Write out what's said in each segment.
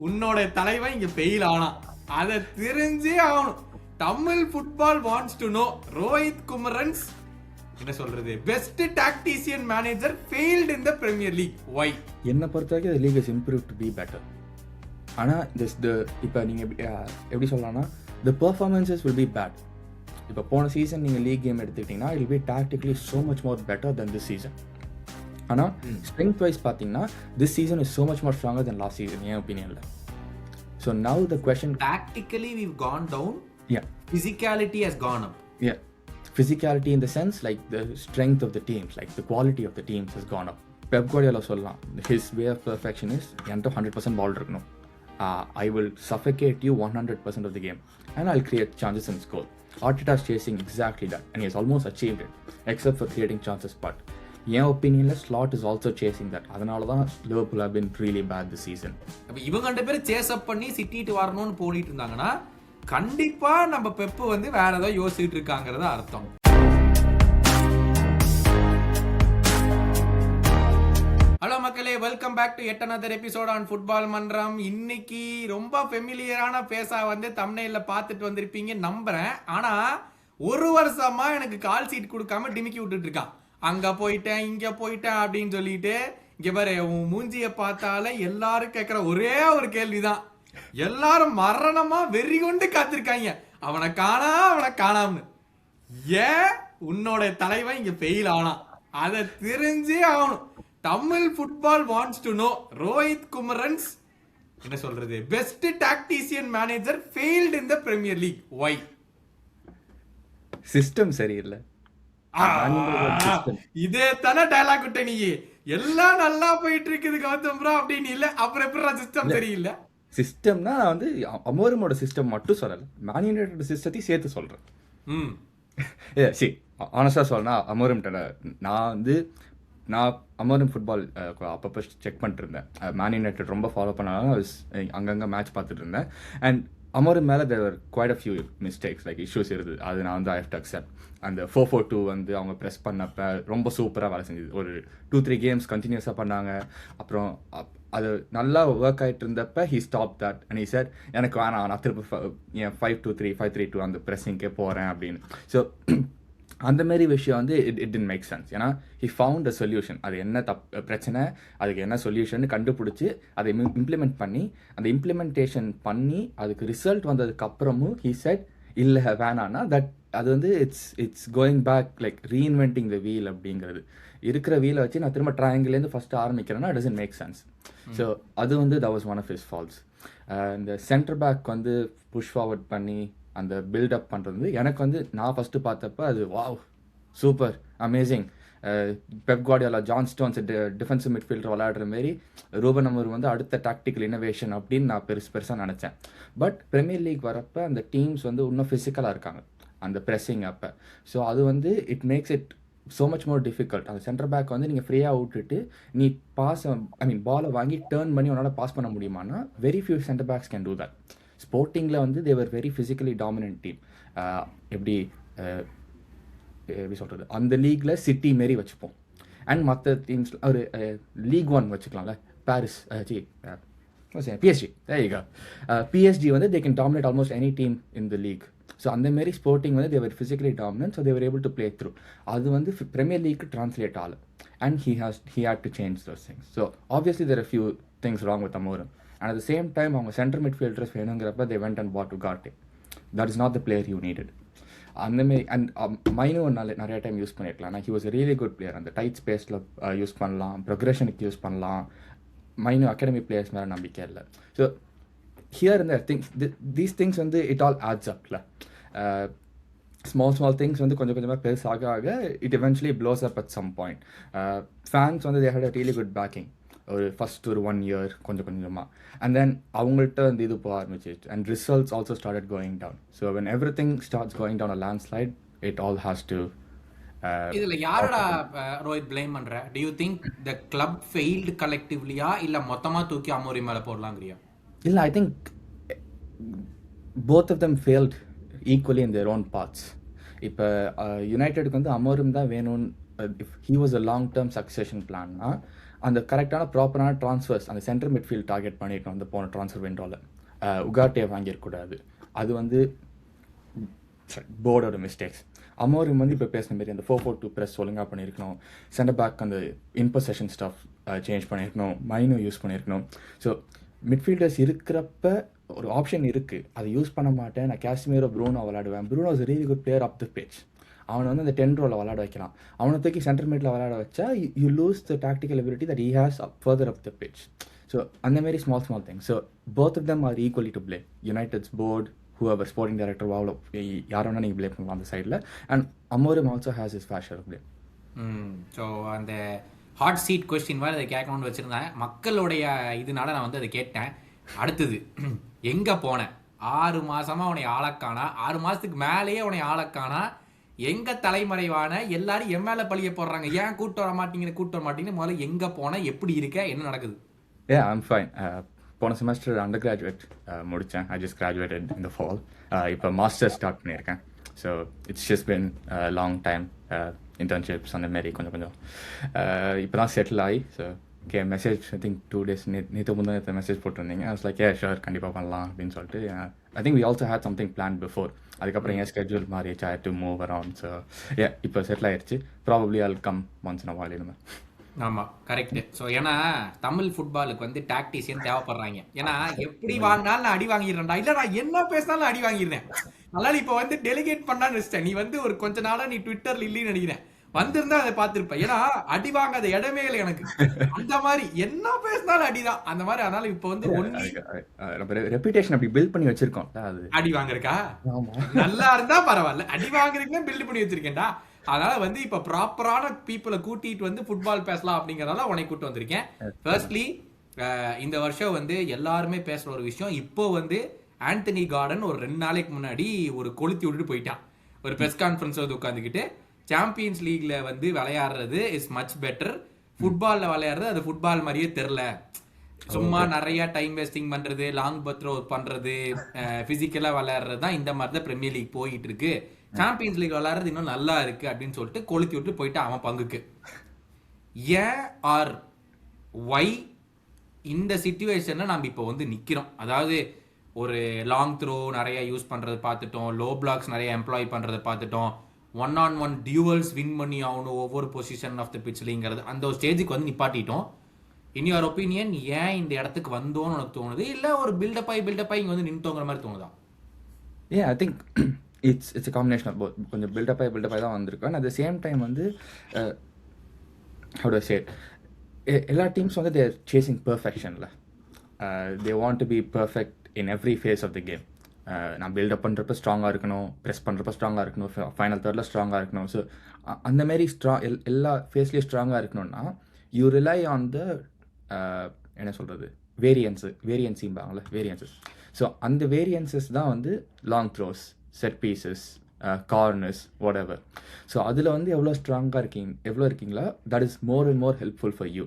உன்னோட தலைவன் இங்க ஃபெயில் ஆனான், அதை தெரிஞ்சே ஆகணும். Tamil football wants to know Rohit Kumaran's என்ன சொல்றது best tactician manager failed in the Premier League. Why? என்ன பொறுத்தவரைக்கும் the league has improved to be better. ஆனால் இப்போ நீங்கள் எப்படி சொல்லலாம்னா the performances will be bad. இப்போ போன சீசன் நீங்கள் லீக் கேம் எடுத்துக்கிட்டிங்கன்னா it will be tactically so much more better than this season. ஆனால் ஸ்ட்ரென்த் வைஸ் பார்த்தீங்கன்னா this season is so much more stronger than last season என் ஒப்பீனியனில். So now the question, tactically we've gone down, yeah, physicality has gone up. yeah, physicality in the sense like the strength of the teams, like the quality of the teams has gone up. Pep Guardiola சொல்லலாம், his way of perfection is என்கிட்ட 100% ball இருக்கணும், I will suffocate you 100% of the game and I'll create chances and score. Arteta is chasing exactly that and he has almost achieved it except for creating chances. But என் ஒப்பீனியனில் Slot is also chasing that. அதனால தான் Liverpool have been really bad this season. அப்ப இவங்க ரெண்டு பேரும் chase அப் பண்ணி சிட்டிட்டு வரணும்னு போடிட்டு இருந்தாங்கன்னா கண்டிப்பா நம்ம பெப்பு வந்து வேற ஏதோ யோசிச்சுட்டு இருக்காங்கிறத அர்த்தம். ஹலோ மக்களே, welcome back to yet another episode on football மன்றம். இன்னைக்கு ரொம்ப ஃபெமிலியரான பேசா வந்து தம்ப்நெயில்ல பார்த்துட்டு வந்திருப்பீங்க நம்புறேன். ஆனா ஒரு வருஷமா எனக்கு கால் சீட் கொடுக்காம டிமிக்கி விட்டுட்டு இருக்கான். அங்க போயிட்டேன் இங்க போயிட்டேன் அப்படின்னு சொல்லிட்டு இங்க பாரு, உன் மூஞ்சிய பார்த்தால எல்லாரும் கேட்கிற ஒரே ஒரு கேள்விதான், எல்லாரும் மரணமா வெறி கொண்டு காத்திருக்காங்க அவனை காணாம. ஏன் உன்னோட தலைவன் இங்க ஃபெயில் ஆனான், அதை தெரிஞ்சே ஆகணும். Tamil football wants to know Rohit Kumaran's என்ன சொல்றது best tactician manager failed in the Premier League. Why? System சரியில்லை. இதே தானே டயலாக் விட்ட நீ. எல்லாம் நல்லா போயிட்டு இருக்குது கௌதம் ப்ரோ அப்படின்னு இல்ல, அப்புறம் எப்படி சிஸ்டம் சரியில்லை? சிஸ்டம்னா நான் வந்து அமோரிமோட சிஸ்டம் மட்டும் சொல்லல, மேன் யுனைட்டட் சிஸ்டத்தையும் சேர்த்து சொல்றேன். சரி, ஆனஸ்டா சொல்லனா அமோரிம்ட நான் அமோரிம் ஃபுட்பால் அப்பப்போ செக் பண்ணிட்டு இருந்தேன். மேன் யுனைட்டட் ரொம்ப ஃபாலோ பண்ணாலும் அங்கங்கே மேட்ச் பார்த்துட்டு இருந்தேன். அண்ட் அமோரிம் மேலே there were quite a few mistakes, like issues இருந்தது. அது நான் வந்து I have to accept. அந்த 4-4-2 வந்து அவங்க ப்ரெஸ் பண்ணப்போ ரொம்ப சூப்பராக வேலை செஞ்சது. ஒரு 2-3 கேம்ஸ் கண்டினியூஸாக பண்ணாங்க. அப்புறம் அது நல்லா ஒர்க் ஆகிட்டு இருந்தப்போ he stopped that and he said எனக்கு வேணாம், நான் திரும்ப என் 5-2-3 5-3-2 அந்த ப்ரெஸ்ஸிங்கே போகிறேன் அப்படின்னு. ஸோ அந்த மாதிரி விஷயம் வந்து இட் didn't make sense. ஏன்னா he found a solution. அது என்ன பிரச்சனை, அதுக்கு என்ன சொல்யூஷன் கண்டுபிடிச்சி அதை இம்ப்ளிமெண்ட் பண்ணி, அந்த இம்ப்ளிமெண்டேஷன் பண்ணி அதுக்கு ரிசல்ட் வந்ததுக்கு அப்புறமும் he said இல்லை வேணான்னா தட் அது வந்து it's going back like reinventing the wheel அப்படிங்கிறது. இருக்கிற வீலை வச்சு நான் திரும்ப ட்ரையாங்கிலேருந்து ஃபஸ்ட்டு ஆரம்பிக்கிறேன்னா it doesn't make sense. So அது வந்து that was one of his faults. இந்த சென்டர் பேக் வந்து புஷ் ஃபார்வர்ட் பண்ணி அந்த பில்டப் பண்ணுறது எனக்கு வந்து நான் ஃபஸ்ட்டு பார்த்தப்ப அது wow super amazing. Pep Guardiola John stones defensive midfielder விளையாடுற மாரி ரூபன் அமோரிம் வந்து அடுத்த டாக்டிக்கல் இனோவேஷன் அப்படின்னு நான் பெருசாக நினச்சேன். பட் பிரீமியர் லீக் வரப்போ அந்த டீம்ஸ் வந்து இன்னும் ஃபிசிக்கலாக இருக்காங்க அந்த ப்ரெஸ்ஸிங் அப்போ. ஸோ அது வந்து it makes it so much more difficult. அந்த சென்டர் பேக் வந்து நீங்கள் ஃப்ரீயாக விட்டுட்டு நீ பாலை வாங்கி டேர்ன் பண்ணி உன்னால் பாஸ் பண்ண முடியுமானா very few centre backs can do that. ஸ்போர்ட்டிங்கில் வந்து they're very physically dominant team. எப்படி சொல்கிறது, அந்த லீக்கில் சிட்டி மாரி வச்சுப்போம். அண்ட் மற்ற டீம்ஸ் ஒரு லீக் 1 வச்சுக்கலாம்ல, பாரிஸ் PSG PSG வந்து they can dominate almost any team in the league. So அந்தமாரி ஸ்போர்ட்டிங் வந்து they're physically dominant. So they're able to play through. அது வந்து பிரீமியர் லீக்கு ட்ரான்ஸ்லேட் ஆகலை. And he had to change those things. So obviously there are a few things wrong with Amorim. And at the same time அவங்க centre midfielders வேணுங்கிறப்ப they went and bought Ugarte. That is not the player you needed. அந்தமாரி and Maino நிறைய time use பண்ணியிருக்கலாம். he was a really good player. அந்த tight ஸ்பேஸில் use பண்ணலாம், ப்ரொக்ரெஷனுக்கு use பண்ணலாம். Maino academy players மேலே நம்பிக்கை இல்லை. ஸோ ஹியர் இந்த தீஸ் திங்ஸ் வந்து இட் ஆல் ஆட்ஸ் அப்ல. ஸ்மால் திங்ஸ் வந்து கொஞ்சம் கொஞ்சமாக பெருசாக it eventually blows up at some point. Fans வந்து they had a really good backing. ஒரு ஃபஸ்ட் ஒரு 1 year கொஞ்சமாக. அண்ட் தென் அவங்கள்ட்ட வந்து இது போக ஆரம்பிச்சு. And results also started going down. So when everything starts going down a landslide it all has to. இதுல யாரடா ரோஹித் ப்ளேம் பண்ற? Do you think the club failed கலெக்டிவ்லியா இல்ல மொத்தமா தூக்கி அமோரிம் மேல போடலாங்கறியா? இல்ல, I think both of them failed equally in their own paths. இப்போ யுனைடெடுக்கு வந்து அமோரிம் தான் வேணும்னு if he was a long term succession plan, அந்த கரெக்டான ப்ராப்பரான ட்ரான்ஸ்ஃபர்ஸ் அந்த சென்டர் மிட்ஃபீல்ட் டார்கெட் பண்ணியிருக்கணும் அந்த போன ட்ரான்ஸ்ஃபர் விண்டோவில். உகார்ட்டே வாங்கியிருக்கூடாது. அது வந்து போர்டோட மிஸ்டேக்ஸ். அமோரிம் வந்து இப்போ பேசுன மாரி அந்த 4-4-2 ப்ரெஸ் ஒழுங்காக பண்ணியிருக்கணும். சென்டர் பேக் அந்த இன்பொசஷன் ஸ்டாஃப் சேஞ்ச் பண்ணியிருக்கணும். மைனோ யூஸ் பண்ணியிருக்கணும். ஸோ மிட்ஃபீல்டர்ஸ் இருக்கிறப்ப ஒரு ஆப்ஷன் இருக்குது, அதை யூஸ் பண்ண மாட்டேன். நான் கேஷ்மீரோ ப்ரூனோ விளையாடுவேன். Bruno is really good player of the pitch. அவனை வந்து அந்த 10 ரோவில் விளையாட வைக்கலாம். அவனை தூக்கி சென்டர் மிட்ல விளையாட வச்சா you lose the tactical ability that he has further up the pitch. So அந்தமாரி small things. So both of them are equally to play. United's board, whoever sporting director வாவில் யார் வேணால் நீங்கள் ப்ளே பண்ணலாம் அந்த சைடில். And Amorim also has his fair share of play. So அந்த hot seat question மாதிரி அதை கேட்கணும்னு வச்சுருந்தேன். மக்களுடைய இதனால நான் வந்து அதை கேட்டேன். அடுத்தது எங்கே போனேன்? 6 மாதமாக உன்னை ஆளக்கானா, 6 மாதத்துக்கு மேலேயே உன்னை ஆளக்கானா, எங்க தலைமறைவான எல்லாரும் என் மேலே பழிய போடுறாங்க, ஏன் கூட்டு வர மாட்டீங்கன்னு. முதல்ல எங்கே போனேன், எப்படி இருக்க, என்ன நடக்குது? I'm fine. போன செமஸ்டர் அண்டர் கிராஜுவேட் முடித்தேன். ஐ ஜஸ்ட் கிராஜுவேட்டட் இந்த ஃபால். இப்போ மாஸ்டர்ஸ் ஸ்டார்ட் பண்ணியிருக்கேன். So it's just been long time internships அந்த மாரி கொஞ்சம் இப்போ தான் செட்டில் ஆகி. So message I think 2 days நேற்று முந்தைய மெசேஜ் போட்டிருந்தீங்க. ஐ வாஸ் லைக் ஷுர் கண்டிப்பாக பண்ணலாம் அப்படின்னு சொல்லிட்டு. I think we also had something plan before. அதுக்கப்புறம் என் ஸ்கெட்யூல் மாறிடுச்சு. I had to move around. So இப்போ செட்டில் ஆயிடுச்சு. Probably I'll come once in a while இனிமே. ஆமாம், கரெக்டு. ஸோ ஏன்னா தமிழ் ஃபுட்பாலுக்கு வந்து டாக்டிஷியன் தேவைப்படுறாங்க. ஏன்னா எப்படி வாங்கினாலும் நான் அடி வாங்கிடுறேன்டா, இல்லை நான் என்ன பேசினாலும் அடி வாங்கிடுறேன். அதனால இப்போ வந்து டெலிகேட் பண்ணான்னு வச்சிட்டேன். நீ வந்து ஒரு கொஞ்ச நாளாக நீ ட்விட்டரில் இல்லைன்னு நினைக்கிறேன், வந்திருந்தா அதை பார்த்துருப்பேன். ஏன்னா அடி வாங்காத இடமே இல்லை எனக்கு. அந்த மாதிரி என்ன பேசினாலும் அடிதான் அந்த மாதிரி. அதனால இப்போ வந்து ரெப்யூட்டேஷன் அப்படி பில்ட் பண்ணி வச்சிருக்கோம். அது அடி வாங்குறக்கா நல்லா இருந்தா பரவாயில்ல, அடி வாங்குறதுக்குன்னு பில்ட் பண்ணி வச்சிருக்கேன்டா. அதனால வந்து இப்ப ப்ராப்பரான பீப்புளை கூட்டிட்டு வந்து ஃபுட்பால் பேசலாம் அப்படிங்கறதால உன்னை கூட்டு வந்திருக்கேன். ஃபர்ஸ்ட்லி இந்த வருஷம் வந்து எல்லாருமே பேசுற ஒரு விஷயம், இப்போ வந்து ஆண்டனி கார்டன் ஒரு 2 நாளைக்கு முன்னாடி ஒரு கொளுத்தி விட்டுட்டு போயிட்டான். ஒரு பிரஸ் கான்ஃபரன்ஸ் வந்து உட்காந்துக்கிட்டு சாம்பியன்ஸ் லீக்ல வந்து விளையாடுறது இஸ் மச் பெட்டர், ஃபுட்பால்ல விளையாடுறது அது ஃபுட்பால் மாதிரியே தெரியல, சும்மா நிறைய டைம் வேஸ்டிங் பண்றது, லாங் பத்ரோ பண்றது, பிசிக்கலா விளையாடுறது தான் இந்த மாதிரி தான் பிரீமியர் லீக் போயிட்டு இருக்கு, சாம்பியன்ஸ் லீக் விளையாடுறது இன்னும் நல்லா இருக்கு அப்படின்னு சொல்லிட்டு கொளுத்தி விட்டு போயிட்டு அவன் பங்குக்கு. ஏன் ஆர் ஒய் இந்த சிச்சுவேஷன்ல நம்ம இப்போ வந்து நிக்கிறோம்? அதாவது ஒரு லாங் த்ரோ நிறைய யூஸ் பண்றது பார்த்துட்டோம், லோ பிளாக்ஸ் நிறைய எம்ப்ளாய் பண்றதை பார்த்துட்டோம், 1-on-1 டியூவல்ஸ் வின் பண்ணி ஆகணும் ஒவ்வொரு பொசிஷன் ஆஃப் த பிட்ச்லிங்கிறது அந்த ஒரு ஸ்டேஜுக்கு வந்து நிப்பாட்டிட்டோம். இன் யுவர் ஒப்பீனியன் ஏன் இந்த இடத்துக்கு வந்தோன்னு உனக்கு தோணுது, இல்லை ஒரு பில்டப் ஆகி இங்கே வந்து நின்றுங்கிற மாதிரி தோணுதா? I think it's a combination of both. கொஞ்சம் பில்டப் ஆகி தான் வந்திருக்கோம். அட் த சேம் டைம் வந்து how do I say it, எல்லா டீம்ஸ் வந்து தேர் சேசிங் பர்ஃபெக்ஷனில். They want to be perfect in every phase of the game. நான் build up பண்ணுறப்ப ஸ்ட்ராங்காக இருக்கணும், ப்ரெஸ் பண்ணுறப்ப ஸ்ட்ராங்காக இருக்கணும், ஃபைனல் தேர்டில் ஸ்ட்ராங்காக இருக்கணும். ஸோ அந்தமாரி எல்லா ஃபேஸ்லேயும் ஸ்ட்ராங்காக இருக்கணும்னா யூ ரிலை ஆன் த என்ன சொல்கிறது வேரியன்ஸிம்பாங்களே வேரியன்சஸ். ஸோ அந்த வேரியன்சஸ் தான் வந்து long throws, set pieces, corners, whatever. So அதில் வந்து எவ்வளோ இருக்கீங்களா that is more and more helpful for you.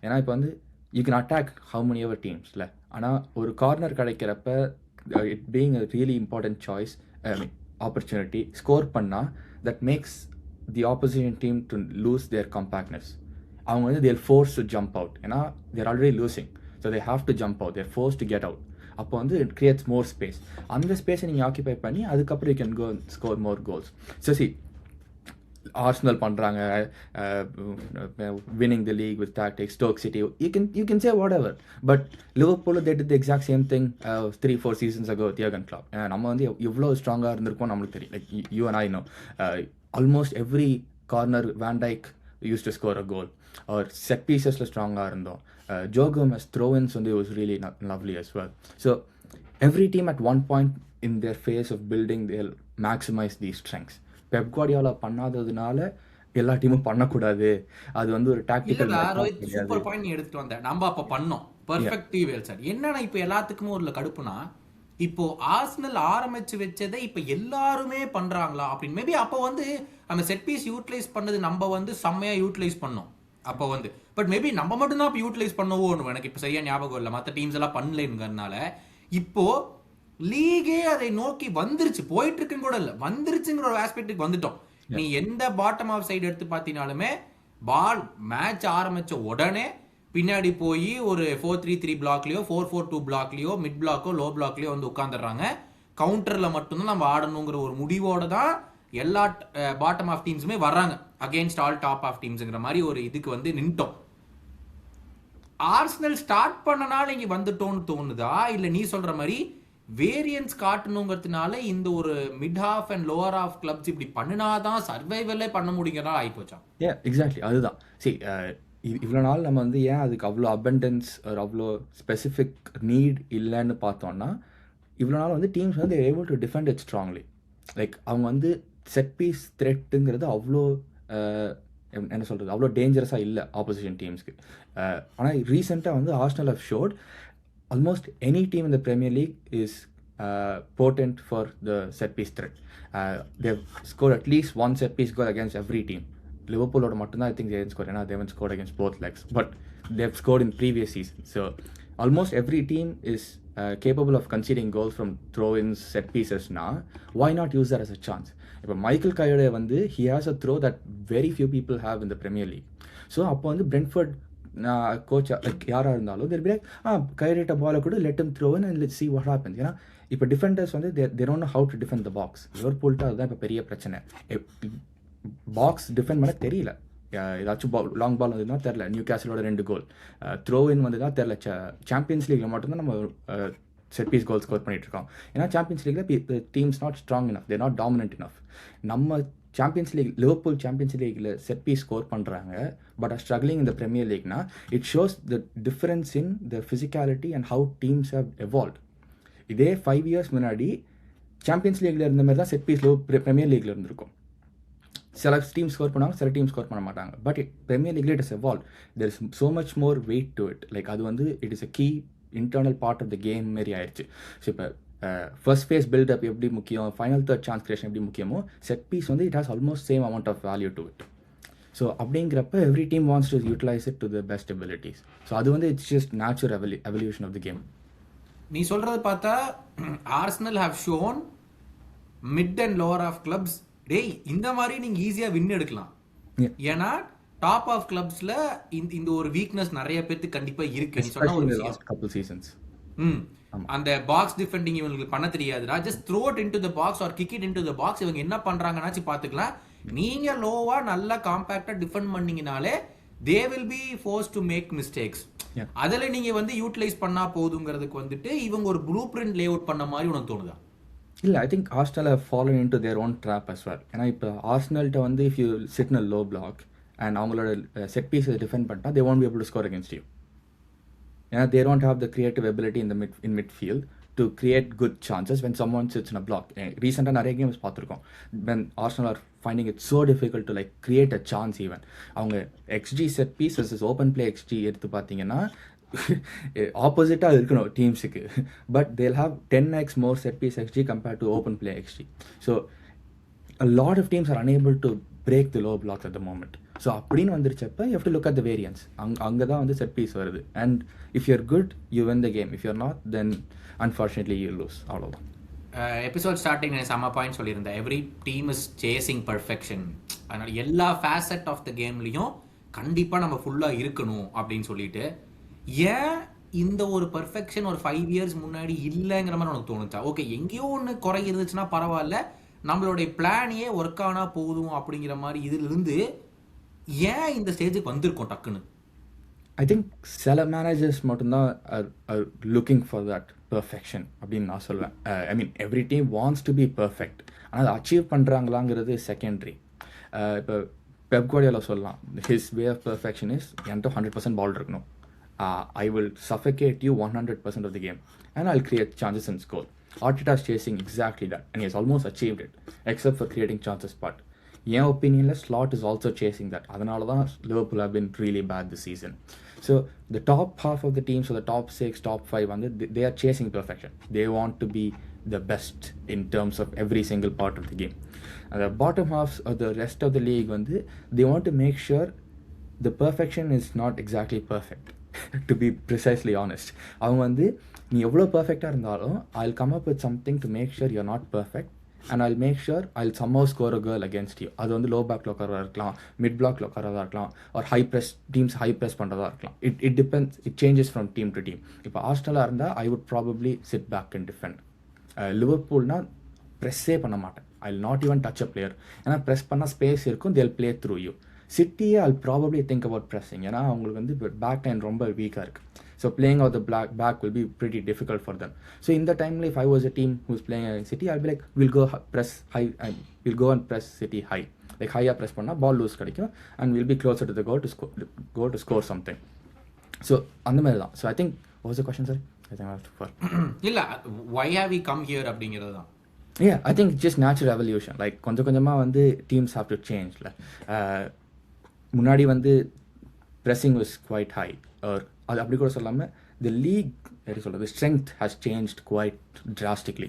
ஏன்னா இப்போ வந்து you can attack how many ever டீம்ஸில், ஆனால் ஒரு கார்னர் கிடைக்கிறப்ப it being a really important choice, opportunity score பண்ணால் that makes the opposition team to lose their compactness. அவங்க வந்து they're force to jump out, ஏன்னா they're already losing. So they have to jump out, they're force to get out. அப்போ வந்து it creates more space. அந்த ஸ்பேஸை நீங்கள் ஆக்கியபை பண்ணி அதுக்கப்புறம் you can go score more goals. So see Arsenal பண்ணுறாங்க, winning the league with tactics, Stoke City, you can say whatever, but Liverpool they did the exact same thing 3-4 seasons ago with Jurgen Klopp. நம்ம வந்து எவ்வளோ ஸ்ட்ராங்காக இருந்திருக்கோம் நம்மளுக்கு தெரியும். Like you and I know almost every corner Van Dijk used to score a goal, or set piecesல ஸ்ட்ராங்காக இருந்தோம். Joe Gomez throw-ins வந்து was really lovely as well. So every team at one point in their phase of building they'll maximize these strengths. Pep Guardiola பண்ணாததுனால எல்லா டீமும் பண்ணக்கூடாது, அது வந்து ஒரு டாக்டிக்கல். சூப்பர் பாயிண்ட் நீ எடுத்துட்டு வந்த. நம்ம அப்ப பண்ணோம் பெர்ஃபெக்ட்லி வெல் சார். என்னன்னா இப்போ எல்லாத்துக்குமே ஒரு கடுப்புனா, இப்போ ஆர்சனல் ஆரம்பிச்சு வச்சதை இப்போ எல்லாருமே பண்றாங்களா அப்படின்னு. மேபி அப்போ வந்து அந்த செட் பீஸ் யூட்டிலைஸ் பண்ணது நம்ம வந்து செம்மையா யூட்டிலைஸ் பண்ணோம் அப்போ வந்து. பட் மேபி நம்ம மட்டும் தான் இப்போ யூட்டிலைஸ் பண்ணவும் எனக்கு இப்போ சரியா ஞாபகம் இல்லை, மற்ற டீம்ஸ் எல்லாம் பண்ணலங்கிறதுனால இப்போ லீகே அதை நோக்கி வந்துருச்சு, போயிட்டு இருக்குன்னு கூட இல்லை, வந்துருச்சுங்கிற ஒரு ஆஸ்பெக்டுக்கு வந்துட்டோம். நீ எந்த பாட்டம் ஆஃப் சைடு எடுத்து பார்த்தீங்கனாலுமே பால் மேட்ச் ஆரம்பிச்ச உடனே பின்னாடி போய் ஒரு 4-3-3 பிளாக்லயோ 4-4-2 பிளாக்லயோ மிட் பிளாக்கோ லோ பிளாக்லயோ வந்து உட்காந்துடுறாங்க. கவுண்டர்ல மட்டும்தான் நம்ம ஆடணுங்கிற ஒரு முடிவோட தான் எல்லா பாட்டம் ஆஃப் டீம்ஸுமே வர்றாங்க. அகேன்ஸ்ட் ஆல் டாப் ஆஃப் டீம்ஸ்ங்கிற மாதிரி ஒரு இதுக்கு வந்து நின்ட்டோம். ஆர்சனல் ஸ்டார்ட் பண்ணனால இங்க வந்துட்டோம்னு தோணுதா, இல்ல நீ சொல்ற மாதிரி வேரியன்ஸ் காட்டணுங்கிறதுனால இந்த ஒரு mid half and lower half clubs இப்படி பண்ணினாதான் சர்வைவலே பண்ண முடியுங்கிறதா ஆகி போச்சா? எக்ஸாக்ட்லி அதுதான். சரி, இவ்வளோ நாள் நம்ம வந்து ஏன் அதுக்கு அவ்வளோ அபண்டன்ஸ் ஒரு அவ்வளோ ஸ்பெசிஃபிக் நீட் இல்லைன்னு பார்த்தோம்னா, இவ்வளோ நாள் வந்து டீம்ஸ் வந்து able to defend it strongly. Like அவங்க வந்து செட் பீஸ் த்ரெட்டுங்கிறது அவ்வளோ என்ன சொல்கிறது, அவ்வளோ டேஞ்சரஸாக இல்லை ஆப்போசிஷன் டீம்ஸ்க்கு. ஆனால் ரீசெண்டாக வந்து Arsenal have shown almost any team in the Premier League is potent for the set piece threat. They've scored at least one set piece goal against every team. Liverpool oda mattum I think they haven't scored. They haven't scored against both legs, but they've scored in previous seasons. So almost every team is capable of conceding goals from throw-ins, set pieces. Now, why not use that as a chance? If Michael Kayode வந்து he has a throw that very few people have in the Premier League. So அப்போ வந்து Brentford coach like யாராக இருந்தாலும் there be like கைரேட்ட பாலை கூட let him throw in and let see what happens. ஏன்னா இப்போ டிஃபெண்டர்ஸ் வந்து they don't know how to defend the box. லிவர்பூல்ட்டு அதுதான் இப்போ பெரிய பிரச்சனை. பாக்ஸ் டிஃபெண்ட் பண்ண தெரியல. ஏதாச்சும் லாங் பால் வந்ததுன்னா தெரில. நியூ கேசலோட 2 கோல் த்ரோ இன் வந்து தான் தெரில. சாம்பியன்ஸ் லீக்கில் மட்டும்தான் நம்ம செட் பீஸ் கோல் ஸ்கோர் பண்ணிட்டு இருக்கோம். ஏன்னா சாம்பியன்ஸ் லீக்கில் teams not strong enough, they're not dominant enough. நம்ம சாம்பியன்ஸ் லீக் லிவர்பூல் சாம்பியன்ஸ் லீக்கில் செட் பீஸ் ஸ்கோர் பண்ணுறாங்க, but are struggling in the Premier லீக்னா it shows the difference in the physicality and how teams have evolve. இதே 5 years முன்னாடி champions லீக்ல இருந்த மாதிரி தான் set piece premier லீக்ல இருந்திருக்கும். சில டீம் ஸ்கோர் பண்ணுவாங்க, சில டீம் ஸ்கோர் பண்ண மாட்டாங்க. பட் பிரீமியர் லீக்ல it is evolve. There is so much more weight to it. Like அது வந்து it is a key internal part of the game மாரி ஆயிடுச்சு. ஸோ இப்போ ஃபர்ஸ்ட் ஃபேஸ் பில்டப் எப்படி முக்கியம், ஃபைனல் தேர்ட் சான்ஸ் கிரியேஷன் எப்படி முக்கியமோ, செட் பீஸ் வந்து it has almost same amount of value to it. So அப்படிங்கிறப்ப every team wants to utilise it to the best abilities. So அது வந்து it's just natural evolution of the game. நீ சொல்றது பார்த்தா Arsenal have shown mid and lower of clubs டேய் இந்த மாதிரி நீங்க ஈஸியா வின் எடுக்கலாம். ஏன்னா டாப் ஆஃப் கிளப்ஸ்ல இந்த ஒரு வீக்னஸ் நிறைய பேருக்கு கண்டிப்பா இருக்கு. நீ சொன்ன ஒரு லாஸ்ட் கப்புள் சீசன்ஸ் அந்த பாக்ஸ் டிஃபெண்டிங் இவங்களுக்கு பண்ண தெரியாதுடா. Just throw it into the box or kick it into the box. இவங்க என்ன பண்றாங்கன்னாச்சு பாத்துக்கலாம். நீங்க லோவா நல்லா காம்பாக்டா டிஃபெண்ட் பண்ணீங்கனாலே they will be forced to make mistakes. அதுல நீங்க வந்து யூட்டிலைஸ் பண்ணா போதுங்கிறதுக்கு வந்துட்டு இவங்க ஒரு ப்ளூ பிரிண்ட் லே அவுட் பண்ண மாதிரி உனக்கு தோணுதா? இல்லை, I think Arsenal have fallen into their own trap as well. ஏன்னா இப்போ ஆர்சனல்கிட்ட வந்து if you sit in a low block and அவங்களோட செட் பீஸை டிஃபெண்ட் பண்ணிட்டா they won't be able to score against you. ஏன்னா they don't have the creative ability in midfield to create good chances when someone sits in a block. ரீசெண்டாக நிறைய games பார்த்துருக்கோம் when Arsenal are finding it so difficult to like create a chance even. அவங்க XG set piece versus open play XG எடுத்து பார்த்தீங்கன்னா ஆப்போசிட்டாக இருக்கணும் டீம்ஸுக்கு. But they'll have 10x more set piece XG compared to open play XG. So a lot of teams are unable to break the low blocks at the moment. So அப்படின்னு வந்துருச்சப்ப you have to look at the variance. அங்கே தான் வந்து set piece வருது. And if you're good you win the game, if you're not then unfortunately you lose. அவ்வளோதான். Episode starting நான் செம்ம point சொல்லியிருந்தேன். Every team is chasing perfection. அதனால எல்லா ஃபேசட் ஆஃப் த கேம்லையும் கண்டிப்பாக நம்ம ஃபுல்லாக இருக்கணும் அப்படின்னு சொல்லிட்டு, ஏன் இந்த ஒரு பர்ஃபெக்ஷன் ஒரு 5 years முன்னாடி இல்லைங்கிற மாதிரி உனக்கு தோணுச்சா? ஓகே, எங்கேயோ ஒன்று குறை இருந்துச்சுன்னா பரவாயில்ல, நம்மளுடைய பிளானையே ஒர்க் ஆனால் போதும் அப்படிங்கிற மாதிரி இதிலிருந்து ஏன் இந்த ஸ்டேஜுக்கு வந்திருக்கோம் டக்குன்னு? ஐ திங்க் சில மேனேஜர்ஸ் மட்டும்தான் are looking for that perfection அப்படின்னு நான் சொல்லுவேன். I mean every team wants to be perfect. ஆனால் அதை அச்சீவ் பண்ணுறாங்களாங்கிறது செகண்டரி. இப்போ பெப் குவார்டியோலா சொல்லலாம், his way of perfection is என்கிட்ட 100% பால் இருக்கணும். I will suffocate you 100% of the game and I'll create chances and score. Arteta is chasing exactly that and he has almost achieved it except for creating chances part. என் ஒப்பீனியனில் Slot is also chasing that. அதனால தான் Liverpool have been really bad this season. So the top half of the teams, the top 6, top 5 வந்து they are chasing perfection. They want to be the best in terms of every single part of the game. அந்த bottom halves of the rest of the league வந்து they want to make sure the perfection is not exactly perfect. To be precisely honest, அவங்க வந்து நீ எவ்வளோ பர்ஃபெக்டாக இருந்தாலும் I will come up with something to make sure you are not perfect and I'll make sure I'll somehow score a goal against you. அது வந்து low பேக்கில் உட்காரதா இருக்கலாம், மிட் பிளாக்ல உட்காரதா இருக்கலாம், ஒரு high press teams high press பண்ணுறதா இருக்கலாம். It depends, it changes from team to team. இப்போ ஆர்சனலாக இருந்தால் I would probably sit back and defend. லிவர்பூல்னா ப்ரெஸ்ஸே பண்ண மாட்டேன், I will not even touch a player. ஏன்னா ப்ரெஸ் பண்ணால் ஸ்பேஸ் இருக்கும், தேல் பிளே த்ரூ யூ. சிட்டியே I probably think about pressing, ஏன்னா அவங்களுக்கு வந்து இப்போ பேக் லைன் ரொம்ப வீக்காக இருக்குது. So playing out the back will be pretty difficult for them. So in the time, if I was a team who's playing against City, I'll be like, we'll go press high, and we'll go and press City high. Like higher press panna, ball loose kadikkum, and we'll be closer to the goal to score something. So அந்த மாதிரி தான். So I think, what was the question, sir? I think I have to for. இல்ல, why have we come here அப்படிங்கிறது தான். Yeah, I think just natural evolution. Like கொஞ்சம் கொஞ்சமா வந்து teams have to change. முன்னாடி வந்து pressing was quite high, or அது அப்படி கூட சொல்லாமல் த லீக் எப்படி சொல்கிறது, strength has changed quite drastically.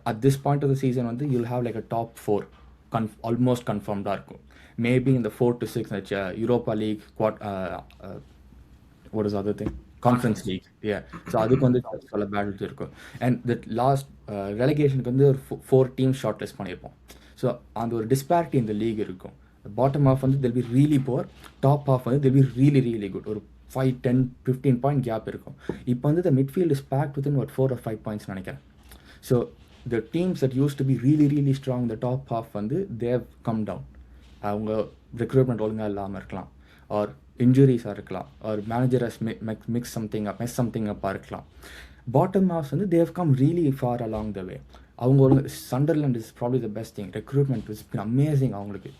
At this point of the season வந்து you'll have like a top 4 almost கன்ஃபார்ம்டாக இருக்கும். மேபி இந்த 4 to 6 Europa league, what is the other thing, conference league, so அதுக்கு வந்து பல பேட்டில்ஸ் இருக்கும். அண்ட் தட் லாஸ்ட் ரெலகேஷனுக்கு வந்து ஒரு 4 டீம்ஸ் ஷார்ட் லிஸ்ட் பண்ணியிருப்போம். ஸோ அந்த ஒரு டிஸ்பேரிட்டி இந்த லீக் இருக்கும். பாட்டம் ஹாஃப் வந்து they'll be really poor, top half வந்து they'll be really really good. ஒரு 5, 10, 15 பாயிண்ட் கேப் இருக்கும். இப்போ வந்து the midfield is packed within ஒரு 4 or 5 பாயிண்ட்ஸ் நினைக்கிறேன். So the teams that use to be really really strong, the top half வந்து they've come down. அவங்க recruitment ஒழுங்காக இல்லாமல் இருக்கலாம், ஆர் இன்ஜுரிஸாக இருக்கலாம், or manager has mix something அப்பாக இருக்கலாம். பாட்டம் ஹாஃப்ஸ் வந்து they've come really far along the way. அவங்க ஒரு Sunderland is probably the best thing. Recruitment is been amazing அவங்களுக்கு.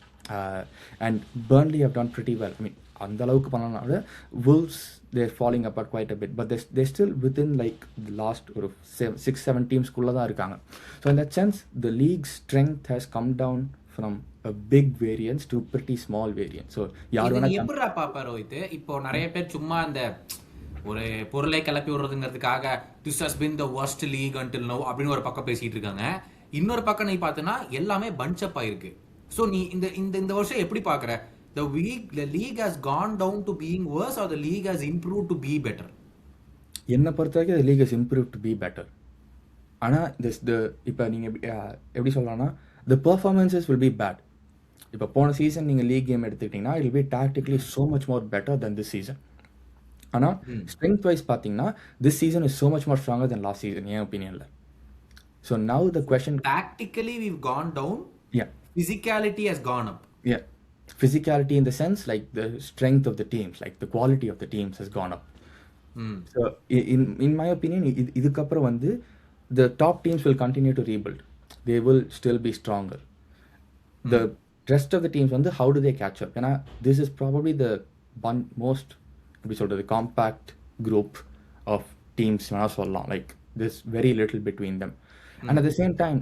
And Burnley have done pretty well. I mean அந்த அளவுக்கு பண்ணனால Wolves they're falling apart quite a bit, but they still within like the last ஒரு 6-7 டீம்ஸ்குள்ளே தான் இருக்காங்க. So in that sense the league strength has come down from a big variance to pretty small variance. So யார் வேணா எப்படிடா பாப்பா ரோஹித், இப்போ நிறைய பேர் சும்மா அந்த ஒரு பொருளை கிளப்பி விடுறதுங்கிறதுக்காக this has been the worst league until now அப்படின்னு ஒரு பக்கம் பேசிட்டு இருக்காங்க. இன்னொரு பக்கம் நீ பார்த்தனா எல்லாமே பஞ்ச் அப் ஆயிருக்கு. ஸோ நீ இந்த வருஷம் எப்படி பார்க்குற? The league has gone down to being worse, or the league has improved to be better? என்னை பொறுத்த வரைக்கும் the league has improved to be better. ஆனால் இப்போ நீங்கள் எப்படி சொல்லலாம்னா the performances will be bad. இப்போ போன சீசன் நீங்கள் லீக் கேம் எடுத்துக்கிட்டிங்கன்னா it will be tactically so much more better than this season. ஆனால் ஸ்ட்ரென்த் வைஸ் பார்த்தீங்கன்னா this season is so much more stronger than last season, என் ஒப்பீனியனில். So now the question, tactically we've gone down, yeah, physicality has gone up. Yeah, physicality in the sense like the strength of the teams, like the quality of the teams has gone up. So in my opinion, idukapra vandu the top teams will continue to rebuild. They will still be stronger. The rest of the teams vandu, how do they catch up? And this is probably the most the compact group of teams na sollaam, like there's very little between them. And at the same time,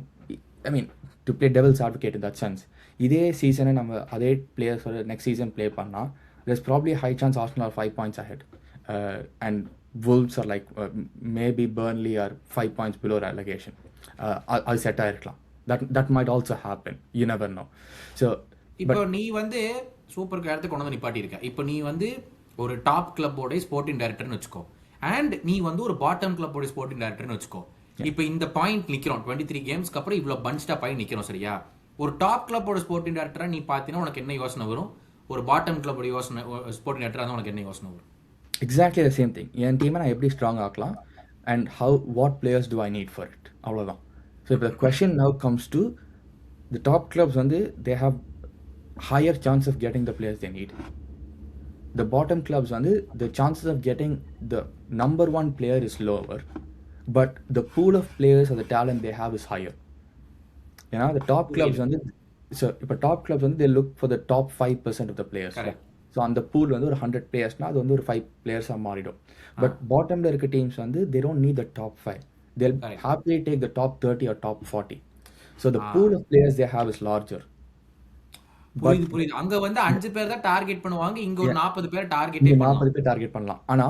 I mean, to play devil's advocate in that sense, இதே சீசனை நம்ம அதே பிளேயர்ஸோட next season play பண்ணால் there's probably a high chance Arsenal are 5 points ahead, and Wolves are like maybe Burnley are 5 points below relegation. அது set ஆகிருக்கலாம். that might also happen, you never know. So இப்போ நீ வந்து சூப்பருக்கு இடத்துக்கு கொண்டு வந்து நிப்பாட்டியிருக்க. இப்போ நீ வந்து ஒரு டாப் கிளப்போட ஸ்போர்ட்டிங் டைரக்டர்னு வச்சுக்கோ, அண்ட் நீ வந்து ஒரு பாட்டம் கிளப்போட ஸ்போர்ட்டிங் டைரக்டர்னு வச்சுக்கோ. இப்போ இந்த பாயிண்ட் நிற்கிறோம், 23 கேம்ஸ்க்கு அப்புறம் இவ்வளோ பஞ்ச்டா பாயிண்ட் நிற்கிறோம், சரியா? ஒரு டாப் கிளப்போட ஸ்போர்ட்டிங் டைரக்டரா நீ பார்த்தீங்கன்னா உனக்கு என்ன யோசனை வரும்? ஒரு பாட்டம் கிளப்போட யோசனை ஸ்போர்ட்டிங் டைரக்டரா தான் உனக்கு என்ன யோசனை வரும்? Exactly the same thing. என் டீமை நான் எப்படி ஸ்ட்ராங் ஆக்கலாம், and what players do I need for it, அவ்வளோதான். ஸோ இப்போ question now comes to the top clubs வந்து they have higher chance of getting the players they need. The bottom clubs வந்து the chances of getting the number 1 player is lower, but the pool of players or the talent they have is higher. You know, the top clubs வந்து so இப்போ top clubs வந்து they look for the top 5% of the players. So அந்த pool வந்து ஒரு 100 பிளேயர்ஸ்னால் அது வந்து ஒரு 5 பிளேயர்ஸாக மாறிடும். பட் பாட்டமில் இருக்க டீம்ஸ் வந்து they don't need the top 5. They'll happily take the top 30 or top 40. So the pool of players they have is larger. புரியுது. அங்க வந்து 5 பேர் தான் டார்கெட் பண்ணுவாங்க, இங்க ஒரு 40 பேர் டார்கெட் பண்ணலாம். ஆனா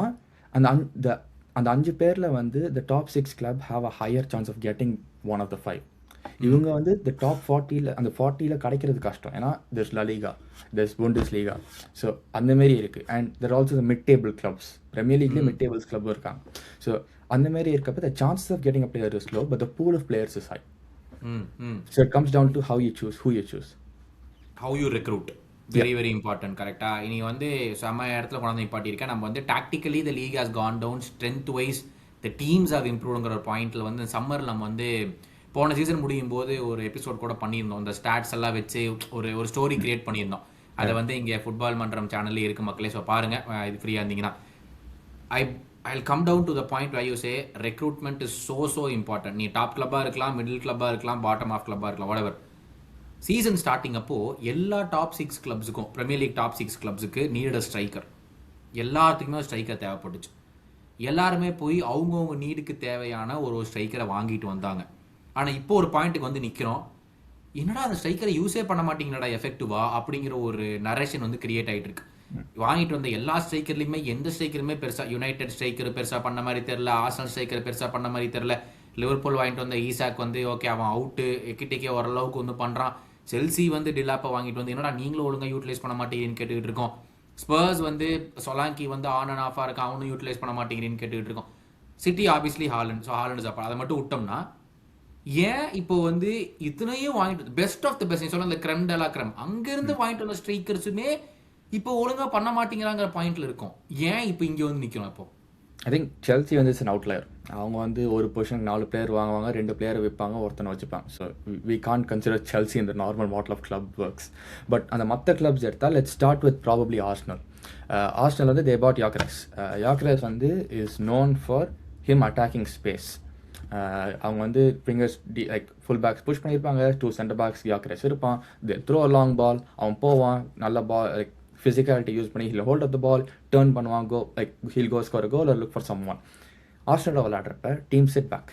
அந்த 5 பேர்ல வந்து the top 6 club have a higher chance of getting one of the 5. இவங்க வந்து the top 40ல அந்த 40ல கிடைக்கிறது கஷ்டம். ஏன்னா there's La Liga, there's Bundesliga, so அந்த மாதிரி இருக்கு. And there are also the mid table clubs. Premier League mid tables club இருக்காங்க. So அந்த மாதிரி இருக்கப்ப the chances of getting a player is low, but the pool of players is high. So it comes down to how you choose, who you choose. How you recruit. Very very important. கரெக்டா இனி வந்து செம்ம இடத்துல கொண்டாந்து நிப்பாட்டியிருக்கேன். நம்ம வந்து tactically the league has gone down, strength wise the teams have இம்ப்ரூவ்ங்கிற ஒரு பாயிண்ட்ல வந்து சம்மர் நம்ம வந்து போன சீசன் முடியும் போது ஒரு எபிசோட் கூட பண்ணியிருந்தோம். இந்த ஸ்டாட்ஸ் எல்லாம் வச்சு ஒரு ஸ்டோரி கிரியேட் பண்ணியிருந்தோம். அதை வந்து இங்கே ஃபுட்பால் மன்றம் சேனல்ல இருக்கு மக்களே. ஸோ பாருங்க, இது ஃப்ரீயாக இருந்தீங்கன்னா. I'll come down to the point where you say recruitment is so important. நீ டாப் கிளப்பாக இருக்கலாம், மிடில் கிளப்பாக இருக்கலாம், பாட்டம் ஆஃப் கிளப்பாக இருக்கலாம், whatever. சீசன் ஸ்டார்டிங் அப்போ எல்லா டாப் 6 கிளப்ஸுக்கும், பிரீமியர் லீக் டாப் 6 கிளப்ஸுக்கு நீட் ஸ்ட்ரைக்கர். எல்லாத்துக்குமே ஸ்ட்ரைக்கர் தேவைப்பட்டுச்சு. எல்லாருமே போய் அவங்கவுங்க நீடுக்கு தேவையான ஒரு ஸ்ட்ரைக்கரை வாங்கிட்டு வந்தாங்க. ஆனால் இப்போ ஒரு பாயிண்ட்டுக்கு வந்து நிற்கிறோம், என்னடா அந்த ஸ்ட்ரைக்கரை யூஸே பண்ண மாட்டீங்கடா எஃபெக்டிவா அப்படிங்கிற ஒரு நரேஷன் வந்து கிரியேட் ஆகிட்டு இருக்கு. வாங்கிட்டு வந்த எல்லா ஸ்ட்ரைக்கர்லையுமே எந்த ஸ்ட்ரைக்கருமே பெருசாக, யுனைடெட் ஸ்ட்ரைக்கர் பெருசாக பண்ண மாதிரி தெரில, ஆர்சனல் ஸ்ட்ரைக்கர் பெருசாக பண்ண மாதிரி தெரில, லிவர்பூல் வாங்கிட்டு வந்த ஈசாக் வந்து ஓகே அவன் அவுட்டு, எக்கிட்டேக்கே ஓரளவுக்கு வந்து பண்ணுறான். செல்சி வந்து டிலாப்பை வாங்கிட்டு வந்து என்னடா நீங்களும் ஒழுங்காக யூட்டிலைஸ் பண்ண மாட்டேங்கிறீன்னு கேட்டுக்கிட்டு இருக்கோம். ஸ்பர்ஸ் வந்து சொலாங்கி வந்து ஆன் அண்ட் ஆஃபாக இருக்கான், அவனும் யூட்டிலைஸ் பண்ண மாட்டேங்கிறீன்னு கேட்டுக்கிட்டு இருக்கோம். City obviously Haaland, so Haaland சாப்பாடு அதை மட்டும் விட்டோம்னா ஏன் இப்போ வந்து இத்தனையும் வாங்கிட்டு பெஸ்ட் ஆஃப் த பெஸ்ட் நீ சொல்ல அந்த கிரெம் டெலா கிரெம் அங்கேருந்து வாங்கிட்டு வந்த ஸ்ட்ரைக்கர்ஸுமே இப்போ ஒழுங்காக பண்ண மாட்டேங்கிறாங்கிற பாயிண்ட்ல இருக்கும். ஏன் இப்போ இங்கே வந்து நிற்கிறோம்? இப்போ ஐ திங்க் செல்சி வந்து இட்ஸ் அன் அவுட்லயர். அவங்க வந்து ஒரு பொசிஷனுக்கு 4 பிளேயர் வாங்குவாங்க, 2 பிளேயர் விற்பாங்க, ஒருத்தனை வச்சுப்பாங்க. So we can't consider Chelsea இந்த normal model of club works. But அந்த மற்ற கிளப்ஸ் எடுத்தால் let's start with probably Arsenal. Arsenal வந்து தே பாட் யாக்ரஸ். யாக்ரஸ் வந்து is known for him attacking space. அவங்க வந்து wingers like full backs push பண்ணியிருப்பாங்க, 2 centre backs யாக்ரஸ் இருப்பான், தே த்ரோ அ long பால், அவன் போவான், நல்ல பால் லைக் ஃபிசிக்காலிட்டி யூஸ் பண்ணி he'll hold off the ball, turn பண்ணுவான், go like he'll go score goal or look for someone. ஆர்சனலில் விளையாடுறப்ப டீம் செட் பேக்,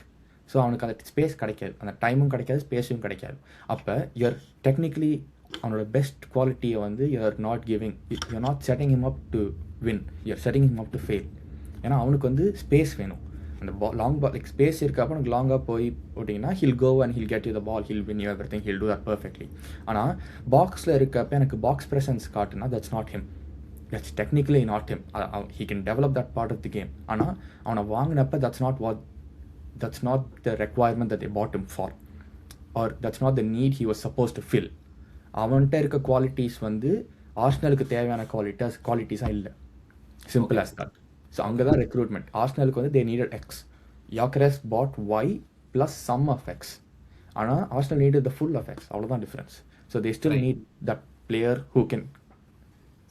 ஸோ அவனுக்கு அந்த ஸ்பேஸ் கிடைக்காது, அந்த டைமும் கிடைக்காது, ஸ்பேஸும் கிடைக்காது. அப்போ யூஆர் டெக்னிக்கலி அவனோட பெஸ்ட் குவாலிட்டியை வந்து you're not giving, you're not setting him up to win, you're setting him up to fail. ஏன்னா அவனுக்கு வந்து ஸ்பேஸ் வேணும். அந்த லாங் பால் லைக் ஸ்பேஸ் இருக்கப்போ எனக்கு லாங்காக போய் போட்டிங்கன்னா he'll go and he'll get you the ball, he'll win you everything, he'll do that perfectly. ஆனால் பாக்ஸில் இருக்கப்போ எனக்கு பாக்ஸ் ப்ரெசன்ஸ் காட்டுனா that's not him, that's technically not him. He can develop that part of the game. ஆனால் அவனை வாங்கினப்போ that's not the requirement that they bought him for, or that's not the need he was supposed to fill. அவன்கிட்ட இருக்க qualities வந்து ஆர்சனலுக்கு தேவையான குவாலிட்டிஸாக இல்லை. Simple as that. So அங்கே தான் recruitment. ஆர்சனலுக்கு வந்து they needed X, Gyokeres bought Y plus some of X. ஆனால் Arsenal needed the full of X, அவ்வளோதான் difference. So they still need that player who can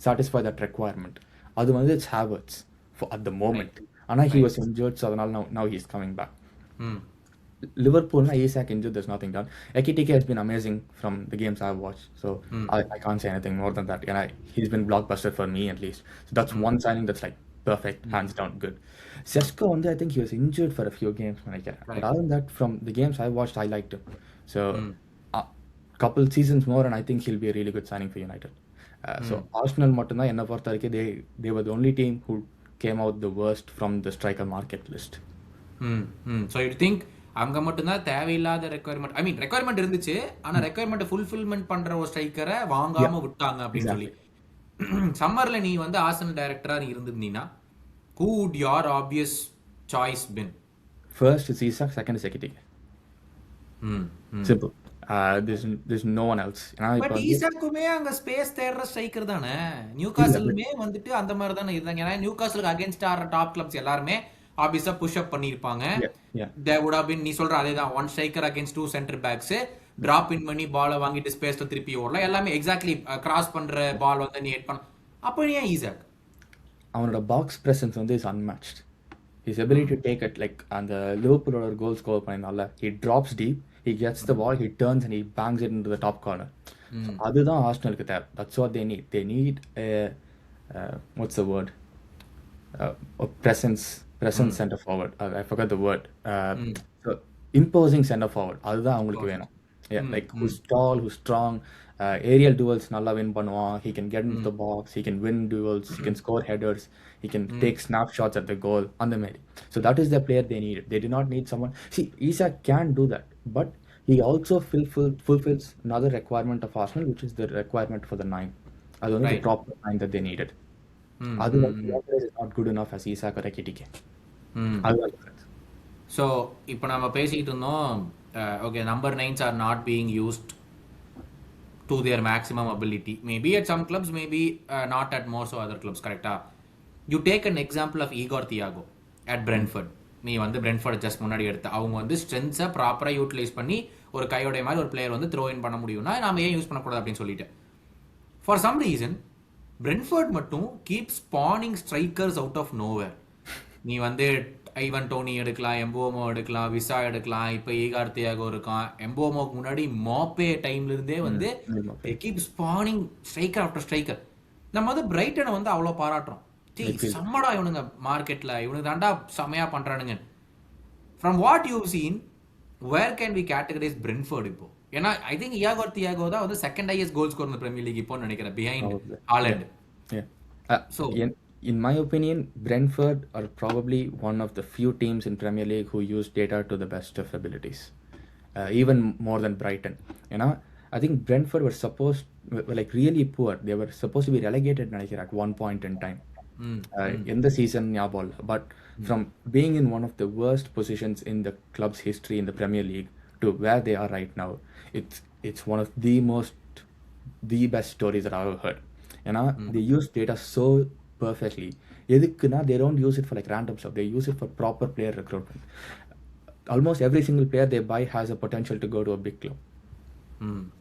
satisfy that requirement. அது வந்து it's Havertz at the moment. ஆனால் he was injured, so அதனால் now he is coming back. Liverpool, Isak injured, there's nothing done. Ekitike has been amazing from the games I've watched, so I can't say anything more than that. And he's been blockbuster for me at least. So that's one signing that's like perfect, hands down good. Sesko, I think he was injured for a few games when I get. Right. But other than that, from the games I watched, I liked him. So couple seasons more, and I think he'll be a really good signing for United. So Arsenal mattum enna portharike they were the only team who came out the worst from the striker market list. So you think அங்கே மட்டும்தான் தேவையில்லாத requirement, ஐ மீன் requirement இருந்துச்சு, ஆனால் requirement fulfilment பண்ணுற ஒரு ஸ்ட்ரைக்கரை வாங்காம விட்டாங்க அப்படின்னு சொல்லி. சம்மர்ல நீ வந்து ஆர்சனல் டைரக்டரா நீ இருந்திருந்தீங்கன்னா who would your obvious choice been? First is Isak, second is Ekitike. Simple. There's no one else. But ஈசாக்குமே அங்க ஸ்பேஸ் தேடுற ஸ்ட்ரைக்கர் தானே. நியூகாசலுமே வந்துட்டு அந்த மாதிரி தானே இருந்தாங்க. ஏன்னா நியூகாசலுக்கு அகேன்ஸ்ட் ஆடுற டாப் கிளப்ஸ் எல்லாருமே ஆப்வியஸா புஷ் அப் பண்ணிருப்பாங்க. There would have been, நீ சொல்ற அதேதான், one striker against 2 centre backs, drop இன் பண்ணி பாலை வாங்கிட்டு ஸ்பேஸ்ல திருப்பி ஓடலாம், எல்லாமே எக்ஸாக்ட்லி கிராஸ் பண்ற பால் வந்து நீ ஹெட் பண்ண. அப்ப ஏன் ஈசாக்? அவனோட பாக்ஸ் பிரசன்ஸ் வந்து is unmatched. His ability to take it, like அந்த லிவர்பூலோட கோல் ஸ்கோர் பண்ணினால, he drops deep, he gets the ball, he turns and he bangs it into the top corner. அதுதான் ஆர்சனலுக்கு தேவை. That's what they need. They need a what's the word? A presence center forward. I forgot the word. So imposing center forward. அதுதான் அவங்களுக்கு வேணும். Yeah, like who's tall, who's strong, aerial duels நல்லா win பண்ணுவான், he can get into the box, he can win duels, he can score headers, he can take snapshots at the goal, அந்த மாதிரி. So that is the player they needed. They did not need someone. See, Isak can do that, but he also fulfills another requirement of Arsenal, which is the requirement for the 9. அது வந்து the proper 9 that they needed. அது is not good enough as Isak or Ekitike. So இப்போ நம்ம பேசிக்கிட்டு இருந்தோம், okay number 9s are not being used to their maximum ability. Maybe at some clubs, maybe not at more so other clubs. கரெக்டா? You take an example of Igor Thiago at Brentford. நீ வந்து Brentford just முன்னாடி எடுத்த அவங்க வந்து ஸ்ட்ரென்த்ஸை ப்ராப்பராக utilise பண்ணி ஒரு கையோடைய மாதிரி ஒரு பிளேயர் வந்து த்ரோ இன் பண்ண முடியும்னா நாம ஏன் யூஸ் பண்ணக்கூடாது அப்படின்னு சொல்லிட்டு, ஃபார் சம் ரீசன் பிரென்ஃபர்ட் மட்டும் keep spawning strikers out of nowhere. நீ வந்து ஐவன் டோனி எடுக்கலாம், எம்போமோ எடுக்கலாம், விசா எடுக்கலாம், இப்போ ஈகார் தியாகோ இருக்கான். எம்போமோக்கு முன்னாடி மாப்பே டைம்ல இருந்தே வந்து keep spawning striker after striker. நம்ம வந்து பிரைட்டனை வந்து அவ்வளோ பாராட்டுறோம். செம்மடா இவனுங்க மார்க்கெட்ல இவனுக்கு தாண்டா செமையா பண்றானுங்க. From what you seen, where can we categorise Brentford இப்போ? ஏன்னா ஐ திங்க் ஈகார் தியாகோ தான் வந்து செகண்ட் ஹையஸ்ட் கோல் ஸ்கோர் இந்த பிரீமியர் லீக் இப்போ நினைக்கிறேன், behind Haaland. So in my opinion, Brentford are probably one of the few teams in Premier League who use data to the best of abilities, even more than Brighton. You know, I think Brentford were like really poor. They were supposed to be relegated at one point in time. In the season, but from being in one of the worst positions in the club's history in the Premier League to where they are right now, it's one of the best stories that I've ever heard. You know, they use data so perfectly. எதுக்குன்னா they don't use it for like random stuff. They use it for proper player recruitment. Almost every single player they buy has a potential to go to a big club.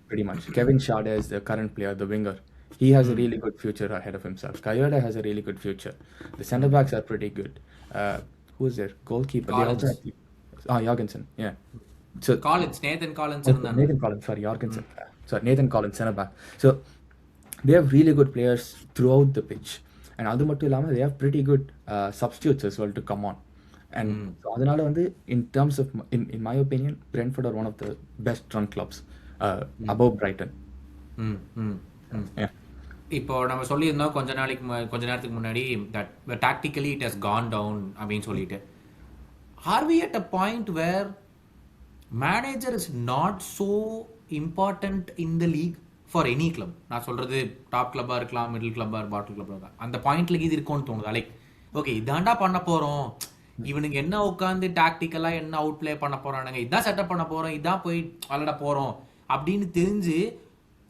Pretty much. Kevin Schade is the current player, the winger. He has a really good future ahead of himself. Kayode has a really good future. The centre backs are pretty good. Who is there? Goalkeeper. Jorgensen. Yeah. So Nathan Collins. Nathan Collins. Sorry, Jorgensen. Sorry, Nathan Collins, centre back. So they have really good players throughout the pitch. And அது மட்டும் இல்லாமல் they have pretty good substitutes as well to come on. And so அதனால வந்து in terms of, in my opinion, Brentford are one of the best run clubs above Brighton. Yeah. இப்போ நம்ம சொல்லியிருந்தோம் கொஞ்ச நேரத்துக்கு முன்னாடி that tactically it has gone down அப்படின்னு சொல்லிட்டு. Are we at a point where manager is not so important in the league for any club? நான் சொல்றது டாப் கிளப்பா இருக்கலாம், மிடில் கிளப்பா, பாட்டம் கிளப்பா இருக்கலாம், அந்த பாயிண்ட்ல இது இருக்கும்னு தோணுதா? லைக் ஓகே இதாண்டா பண்ண போறோம், இவனுக்கு என்ன உட்காந்து டாக்டிக்கலா என்ன அவுட் பிளே பண்ண போறானுங்க, இதான் செட்டப் பண்ண போறோம், இதான் போய் விளையாட போறோம் அப்படின்னு தெரிஞ்சு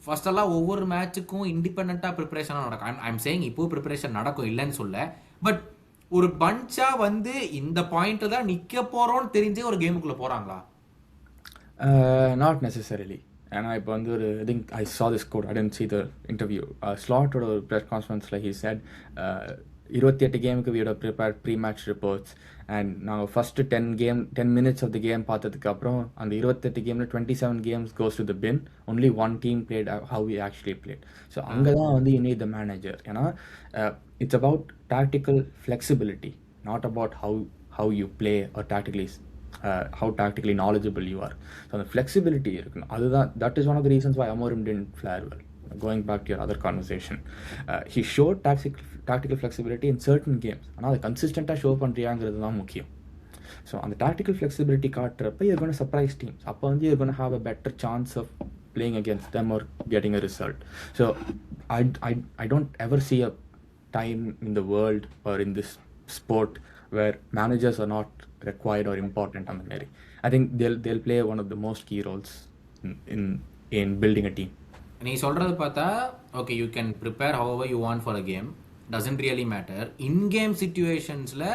ஃபர்ஸ்ட் எல்லாம் ஒவ்வொரு மேட்சுக்கும் இண்டிபெண்டா ப்ரிப்பரேஷனாக நடக்கும். ஐம் சேயிங் இப்போ ப்ரிப்பரேஷன் நடக்கும் இல்லைன்னு சொல்ல, பட் ஒரு பஞ்சா வந்து இந்த பாயிண்ட்ல தான் நிக்க போறோம்னு தெரிஞ்சே ஒரு கேமுக்குள்ள போறாங்களா? Not necessarily. And I think I saw this quote. I didn't see the interview. Slot or press conference, like he said, 28 கேமுக்கு we would have prepared pre-match reports, and now first 10 minutes of the game பார்த்ததுக்கு அப்புறம் அந்த 28 கேம்ல 27 games goes to the bin. Only one team played how we actually played. So அங்கதான் வந்து you need the manager. ஏன்னா it's about tactical flexibility, not about how you play or tactically how tactically knowledgeable you are. So the flexibility இருக்கணும். அதுதான், that is one of the reasons why Amorim didn't fare well. Going back to your other conversation, he showed tactical flexibility in certain games. ஆனால் அதை கன்சிஸ்டண்ட்டாக show பண்ணுறியாங்கிறது தான் முக்கியம். So அந்த tactical flexibility காட்டுறப்ப you're going to surprise teams. அப்போ வந்து you're going to have a better chance of playing against them or getting a result. So I don't ever see a time in the world or in this sport where managers are not required or important on the Mary. I think they'll play one of the most key roles in building a team. நீ சொல்றது பார்த்தா okay you can prepare however you want for a game, doesn't really matter. In game சிச்சுவேஷன்ஸ்ல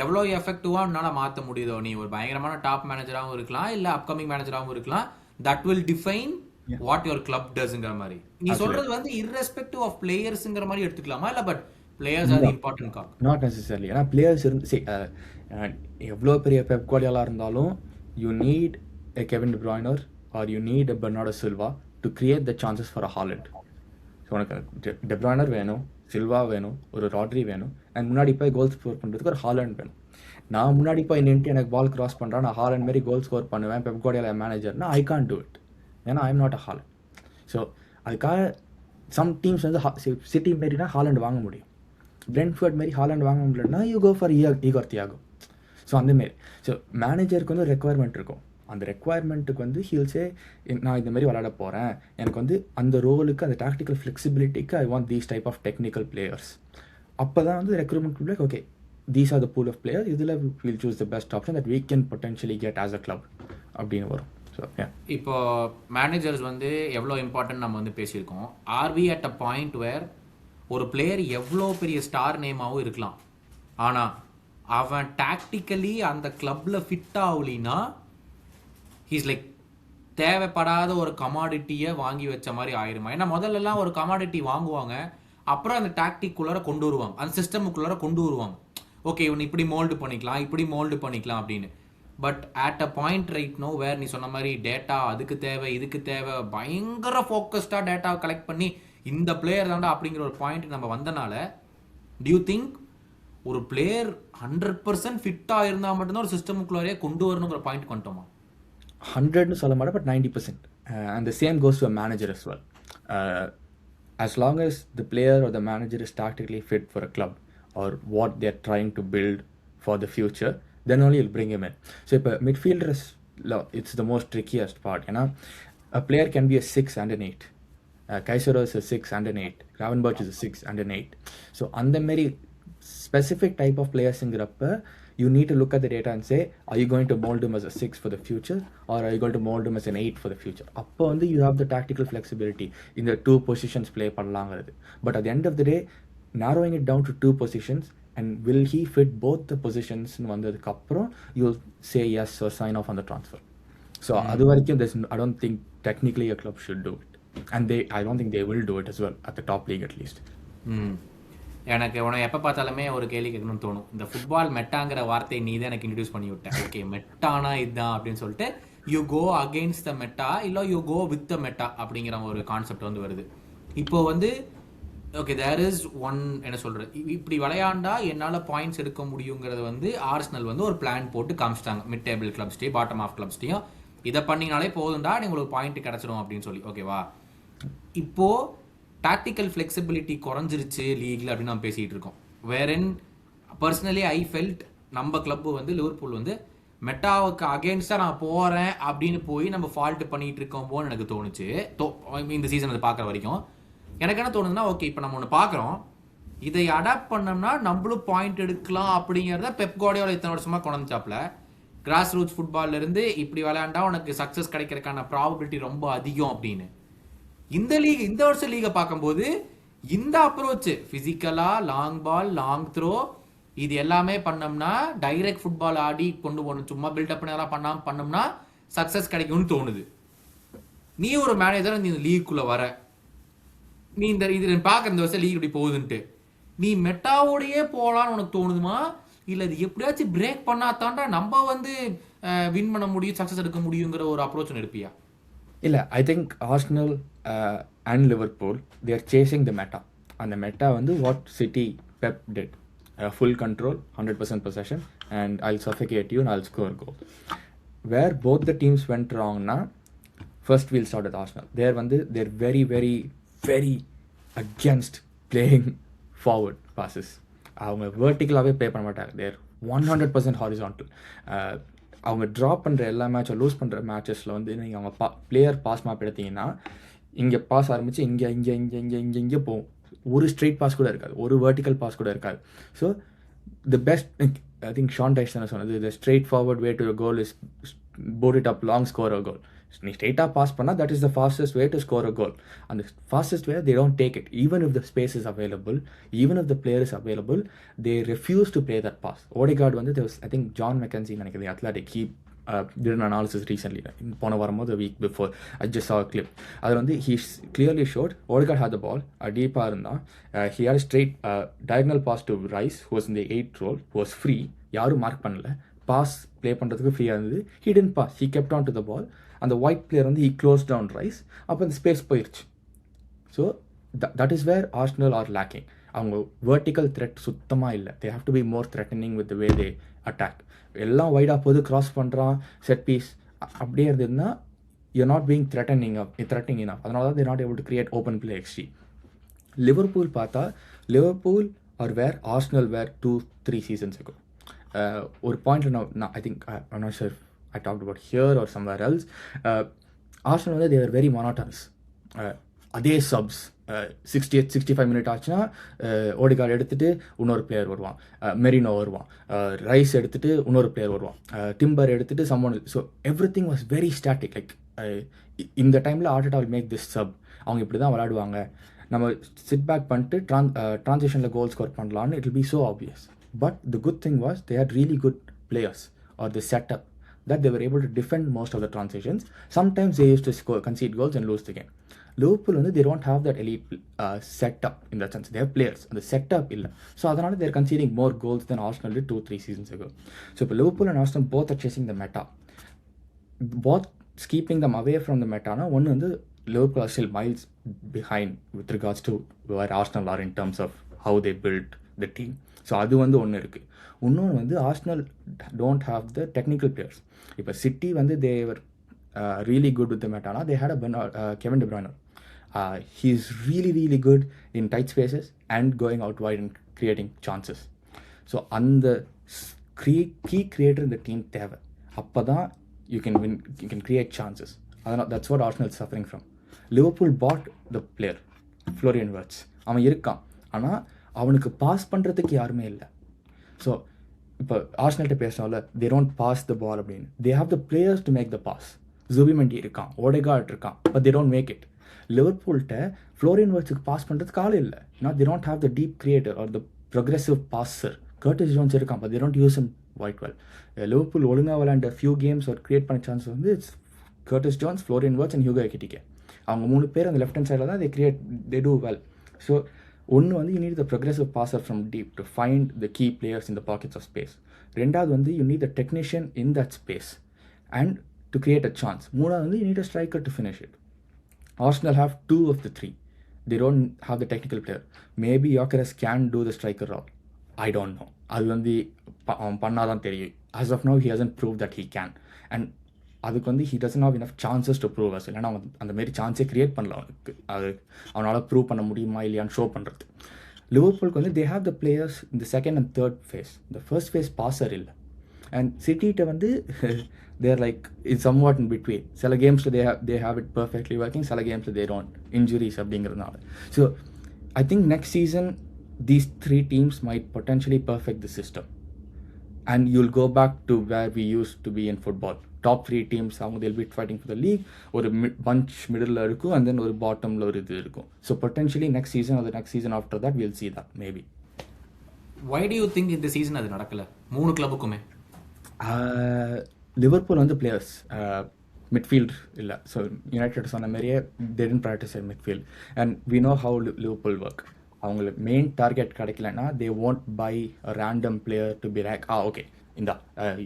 எவ்வளோ எஃபெக்டிவாக உன்னால் மாற்ற முடியுதோ, நீ ஒரு பயங்கரமான டாப் மேனேஜராகவும் இருக்கலாம் இல்லை அப்கமிங் மேனேஜராகவும் இருக்கலாம், that will define what your club டஸ்ங்கிற மாதிரி. நீ சொல்றது வந்து இர்ரெஸ்பெக்டிவ் ஆஃப் பிளேயர்ஸ்ங்கிற மாதிரி எடுத்துக்கலாமா? இல்லை பட் பிளேயர்ஸ் ஆர் இம்பார்ட்டன்ட் கா? Not necessarily. ஏன்னா பிளேயர்ஸ் எவ்வளோ பெரிய பெப் குவார்டியோலா இருந்தாலும் you need a Kevin De Bruyne or you need a Bernardo Silva to create the chances for a Haaland. So உனக்கு De Bruyne வேணும், Silva வேணும், ஒரு Rodri வேணும், அண்ட் முன்னாடி போய் கோல் ஸ்கோர் பண்ணுறதுக்கு ஒரு ஹாலண்ட் வேணும். நான் முன்னாடி போய் நின்று எனக்கு பால் கிராஸ் பண்ணுறேன், நான் ஹாலண்ட் மாரி கோல் ஸ்கோர் பண்ணுவேன், பெப் குவார்டியோலா மேனேஜர்னா ஐ கான்ட் டூ இட். ஏன்னா I am not a Haaland. So அதுக்காக சம் டீம்ஸ் வந்து சிட்டி மாரினா ஹாலண்ட் வாங்க முடியும், பிரென்ட்ஃபோர்ட் மாரி ஹாலண்ட் வாங்க முடியலன்னா you go for Igor Thiago. So அந்தமாரி ஸோ மேனேஜருக்கு வந்து ரெக்குவயர்மெண்ட் இருக்கும். அந்த ரெக்குவயர்மெண்ட்டுக்கு வந்து ஹீல்ஸே நான் இந்த மாதிரி விளையாட போகிறேன், எனக்கு வந்து அந்த ரோலுக்கு அந்த டாக்டிக்கல் ஃப்ளெக்சிபிலிட்டிக்கு I want these type of technical players. அப்போ தான் வந்து recruitment like okay these are the pool of players, இதில் we'll choose the best option that we can potentially get as a club அப்படின்னு வரும். ஸோ இப்போ managers வந்து எவ்வளோ important நம்ம வந்து பேசியிருக்கோம். Are we at a point where ஒரு பிளேயர் எவ்வளோ பெரிய ஸ்டார் நேமாகவும் இருக்கலாம், ஆனால் அவன் டாக்டிக்கலி அந்த கிளப்பில் ஃபிட் ஆகலினா ஹீஸ் லைக் தேவைப்படாத ஒரு கமாடிட்டியை வாங்கி வச்ச மாதிரி ஆயிருமா. ஏன்னா முதல்லலாம் ஒரு கமாடிட்டி வாங்குவாங்க, அப்புறம் அந்த டாக்டிக்குள்ளார கொண்டு வருவாங்க, அந்த சிஸ்டமுக்குள்ளார கொண்டு வருவாங்க. ஓகே இவன் இப்படி மோல்டு பண்ணிக்கலாம், இப்படி மோல்டு பண்ணிக்கலாம் அப்படின்னு. But at a point right no where நீ சொன்ன மாதிரி டேட்டா அதுக்கு தேவை இதுக்கு தேவை பயங்கர ஃபோக்கஸ்டாக டேட்டாவை கலெக்ட் பண்ணி இந்த பிளேயர் தாண்டா அப்படிங்கிற ஒரு பாயிண்ட் நம்ம வந்தனால டியூ திங்க் ஒரு பிளேயர் 100% ஃபிட்டாக இருந்தால் மட்டும்தான் ஒரு சிஸ்டமுக்குள்ளாரே கொண்டு வரணுங்கிற பாயிண்ட் கொண்டுட்டோமா? 100ன்னு சொல்ல மாட்டேன், but 90%. And the same goes to a manager as well. As long as the player or the manager is tactically fit for a club or what they're trying to build for the future, then only you'll bring him in. So if a midfielder is, it's the most trickiest part, you know. A player can be a 6 and an 8. Kaisero is a 6 and an 8. Gravenberch is a 6 and an 8. So on the very specific type of players in Grappa, you need to look at the data and say, are you going to mold him as a 6 for the future or are you going to mold him as an 8 for the future? Appo வந்து you have the tactical flexibility in the two positions play பண்ணலாங்கிறது. But at the end of the day, narrowing it down to two positions and will he fit both the positions வந்ததுக்கு அப்புறம் you'll say yes or sign off on the transfer. So அது வரைக்கும் I don't think technically a club should do it. And I don't think they will do it as well at the top league at least. எனக்கு உன எப்போ பார்த்தாலுமே ஒரு கேள்வி கேட்கணும்னு தோணும். இந்த ஃபுட்பால் மெட்டாங்கிற வார்த்தையை நீ தான் எனக்கு இன்ட்ரடியூஸ் பண்ணி விட்டேன். ஓகே மெட்டானா இதுதான் அப்படின்னு சொல்லிட்டு you go against the meta இல்லை you go with the meta அப்படிங்கிற ஒரு கான்செப்ட் வந்து வருது. இப்போ வந்து ஓகே தேர் இஸ் ஒன் என்ன சொல்கிறது, இப்படி விளையாண்டா என்னால் பாயிண்ட்ஸ் எடுக்க முடியுங்கிறது வந்து ஆர்சனல் வந்து ஒரு பிளான் போட்டு காமிச்சிட்டாங்க. மிட் டேபிள் கிளப்ஸ்டையும் பாட்டம் ஆஃப் கிளப்ஸ்டையும் இதை பண்ணிங்கனாலே போதும்டா உங்களுக்கு பாயிண்ட் கிடச்சிடும் அப்படின்னு சொல்லி. ஓகேவா, இப்போது டாக்டிக்கல் ஃப்ளெக்சிபிலிட்டி குறைஞ்சிருச்சு லீக்ல அப்படின்னு நம்ம பேசிகிட்டு இருக்கோம். வேறென் பர்சனலி ஐ ஃபெல்ட் நம்ம கிளப்பு வந்து லிவர்பூல் வந்து மெட்டாவுக்கு அகேன்ஸ்டாக நான் போகிறேன் அப்படின்னு போய் நம்ம ஃபால்ட்டு பண்ணிகிட்டு இருக்கோம்போன்னு எனக்கு தோணுச்சு. இந்த சீசன் அதை பார்க்குற வரைக்கும் எனக்கு என்ன தோணுதுன்னா, ஓகே இப்போ நம்ம ஒன்று பார்க்குறோம், இதை அடாப்ட் பண்ணோம்னா நம்மளும் பாயிண்ட் எடுக்கலாம் அப்படிங்கிறத பெப் கார்டியோலா இத்தனை வருஷமாக கொண்டாச்சாப்ல. கிராஸ் ரூட்ஸ் ஃபுட்பால்லேருந்து இப்படி விளையாண்டா உனக்கு சக்ஸஸ் கிடைக்கிறதுக்கான ப்ராபபிலிட்டி ரொம்ப அதிகம் அப்படின்னு. இந்த வருஷம் லீகை பார்க்கும்போது இந்த அப்ரோச் பிசிக்கலா லாங் பால் லாங் த்ரோ இது எல்லாமே பண்ணோம்னா டைரக்ட் ஃபுட்பால் ஆடி கொண்டு போகணும், சும்மா பில்டப் பண்ணலாம் பண்ணோம்னா சக்சஸ் கிடைக்கும்னு தோணுது. நீ ஒரு மேனேஜர், நீ இந்த லீக்குள்ள வர, நீ இது பார்க்க இந்த வருஷம் லீக் இப்படி போகுதுன்ட்டு நீ மெட்டாவோடையே போகலான்னு உனக்கு தோணுதுமா, இல்லை இது எப்படியாச்சும் பிரேக் பண்ணாதான்டா நம்ம வந்து வின் பண்ண முடியும் சக்சஸ் எடுக்க முடியுங்கிற ஒரு அப்ரோச் எடுப்பியா? இல்லை, I think Arsenal and Liverpool they are chasing the meta. அந்த மெட்டா வந்து what city Pep did, full control 100% possession and I'll suffocate you and I'll score a goal. Where both the teams went wrong na, first we'll start with Arsenal. They're very very very against playing forward passes. அவங்க வெர்டிக்கலாகவே play பண்ண மாட்டாங்க, தேர் 100% horizontal. அவங்க drop பண்ணுற எல்லா மேட்சும் loose பண்ணுற மேட்சஸில் வந்து நீங்கள் அவங்க பிளேயர் பாஸ் மேப் எடுத்தீங்கன்னா இங்கே பாஸ் ஆரம்பித்து இங்கே போகும், ஒரு ஸ்ட்ரெயிட் பாஸ் கூட இருக்காது, ஒரு வெர்டிக்கல் பாஸ் கூட இருக்காது. So the best, I think Sean Dyche தானே சொன்னது, the straightforward way to goal is put it up long score a goal. நீ ஸ்ட்ரெயிட்டாக பாஸ் பண்ணால் that is the fastest way to score a goal. அந்த fastest way they don't take it, even if the space is available, even if the player is available, they refuse to play that pass. Odegaard வந்து I think John McKinsey நினைக்கிறது athletic, he did an analysis recently, போன வரும்போது a week before I just saw a clip. அதில் வந்து he clearly showed Odegaard had the ball, டீப்பாக இருந்தால் he had a straight diagonal pass to Rice who was in the 8th role, who was free, யாரும் mark பண்ணல, pass play பண்ணுறதுக்கு ஃப்ரீயாக இருந்தது, he didn't pass, he kept on to the ball. அந்த white player வந்து he closed down Rice, அப்போ அந்த space போயிடுச்சு. So that is where Arsenal are lacking. அவங்க வெர்டிக்கல் த்ரெட் சுத்தமாக இல்லை, they have to be more threatening with the way they attack. எல்லாம் வைடாக போது கிராஸ் பண்ணுறான், செட் பீஸ் அப்படியே இருந்ததுன்னா you're not being threatening enough. அதனால தான் they're not able to create open play XG. Liverpool பார்த்தா லிவர்பூல் ஆர் வேர் ஆர்சனல் வேர் 2-3 seasons ago. ஒரு பாயிண்ட்டில் நான் I think I'm not sure I talked about here or somewhere else. Arsenal வந்து they were very monotonous. அதே subs 65 minute ஆச்சுன்னா ஓடிகார்டு எடுத்துகிட்டு இன்னொரு player வருவான், மெரினோ வருவான், ரைஸ் எடுத்துகிட்டு இன்னொரு பிளேயர் வருவான், டிம்பர் எடுத்துகிட்டு சம்மோன். So everything was very static. Like இந்த டைமில் Arteta will make this sub, அவங்க இப்படி தான் விளையாடுவாங்க, நம்ம சிட் பேக் பண்ணிட்டு ட்ரான்சிஷனில் கோல் ஸ்கோர் பண்ணலான்னு it will be so obvious. But the good thing was they are really good players or the setup that they were able to defend most of the transitions. Sometimes they used to concede goals and lose the game. Liverpool they don't have that elite setup in that sense. They have players and the setup illa, so adanal they are conceding more goals than Arsenal did 2-3 seasons ago. So if Liverpool and Arsenal both are chasing the meta, both keeping them away from the meta na one Liverpool are still miles behind with regards to where Arsenal are in terms of how they built the team. So அது ஒன்று இருக்குது. இன்னொன்று Arsenal don't have the technical players. இப்போ city they were really good with the meta. They had a Kevin De Bruyne. He's really good in tight spaces and going out wide and creating chances. So அந்த key creator in the team தேவை. அப்போ தான் you can win, you can create chances. That's what Arsenal is suffering from. Liverpool bought the player Florian Wirtz. அவன் இருக்கான், ஆனால் அவனுக்கு pass பண்ணுறதுக்கு யாருமே இல்லை. ஸோ இப்போ ஆர்சனல்கிட்ட பேசினால they don't pass the ball அப்படின்னு. They have the players to make the pass. Zubimendi இருக்கான், ஓடெகார்ட் இருக்கான், but they don't make it. லிவர்பூல்கிட்ட ஃப்ளோரியன் வர்ட்ஸுக்கு பாஸ் பண்ணுறதுக்கு ஆள் இல்லை. They don't have the deep creator or the progressive passer. Curtis Jones இருக்கான், but they don't use him quite well. Liverpool ஒழுங்காக விளையாண்ட ஃபியூ கேம்ஸ் ஒரு கிரியேட் பண்ண chance it's Curtis Jones, Florian Wirtz and Hugo Ekitike. அவங்க 3 பேர் அந்த left hand சைடில் தான் தே டூ வெல். ஸோ ஒன்று you need the progressive passer from deep to find the key players in the pockets of space. ரெண்டாவது you need the technician in that space and to create a chance. மூணாவது you need a striker to finish it. Arsenal have 2 of the 3. They don't have the technical player. Maybe Gyökeres can do the striker role. I don't know. அது பண்ணாதான் தெரியும். As of now he hasn't proved that he can. And அதுக்கு he doesn't have enough chances to prove us. இல்லைன்னா அவன் அந்த மாரி சான்ஸே create பண்ணல அவனுக்கு. அது அவனால் ப்ரூவ் பண்ண முடியுமா இல்லையான்னு ஷோ பண்ணுறது. லிவர்பூலுக்கு they have the players in the second and third phase. The first phase passer இல்லை. அண்ட் சிட்டிகிட்ட they are like it's somewhat in between. சில கேம்ஸில் they have it perfectly working, சில கேம்ஸில் they don't. Injuries அப்படிங்கிறதுனால. So I think next season these 3 teams might potentially perfect the system. And you'll go back to where we used to be in football. Top 3 teams, they'll be fighting for the league, or a bunch middle irukku, and then or bottom low irukku. So potentially next season or the next season after that we'll see that maybe. Why do you think இந்த season அது நடக்கல 3 கிளப்புக்குமே? Liverpool players midfield illa. So United சொன்ன மாதிரியே they didn't practice in midfield, and we know how Liverpool work. அவங்களுக்கு main target கிடைக்கலன்னா they won't buy a random player to be like okay இந்தா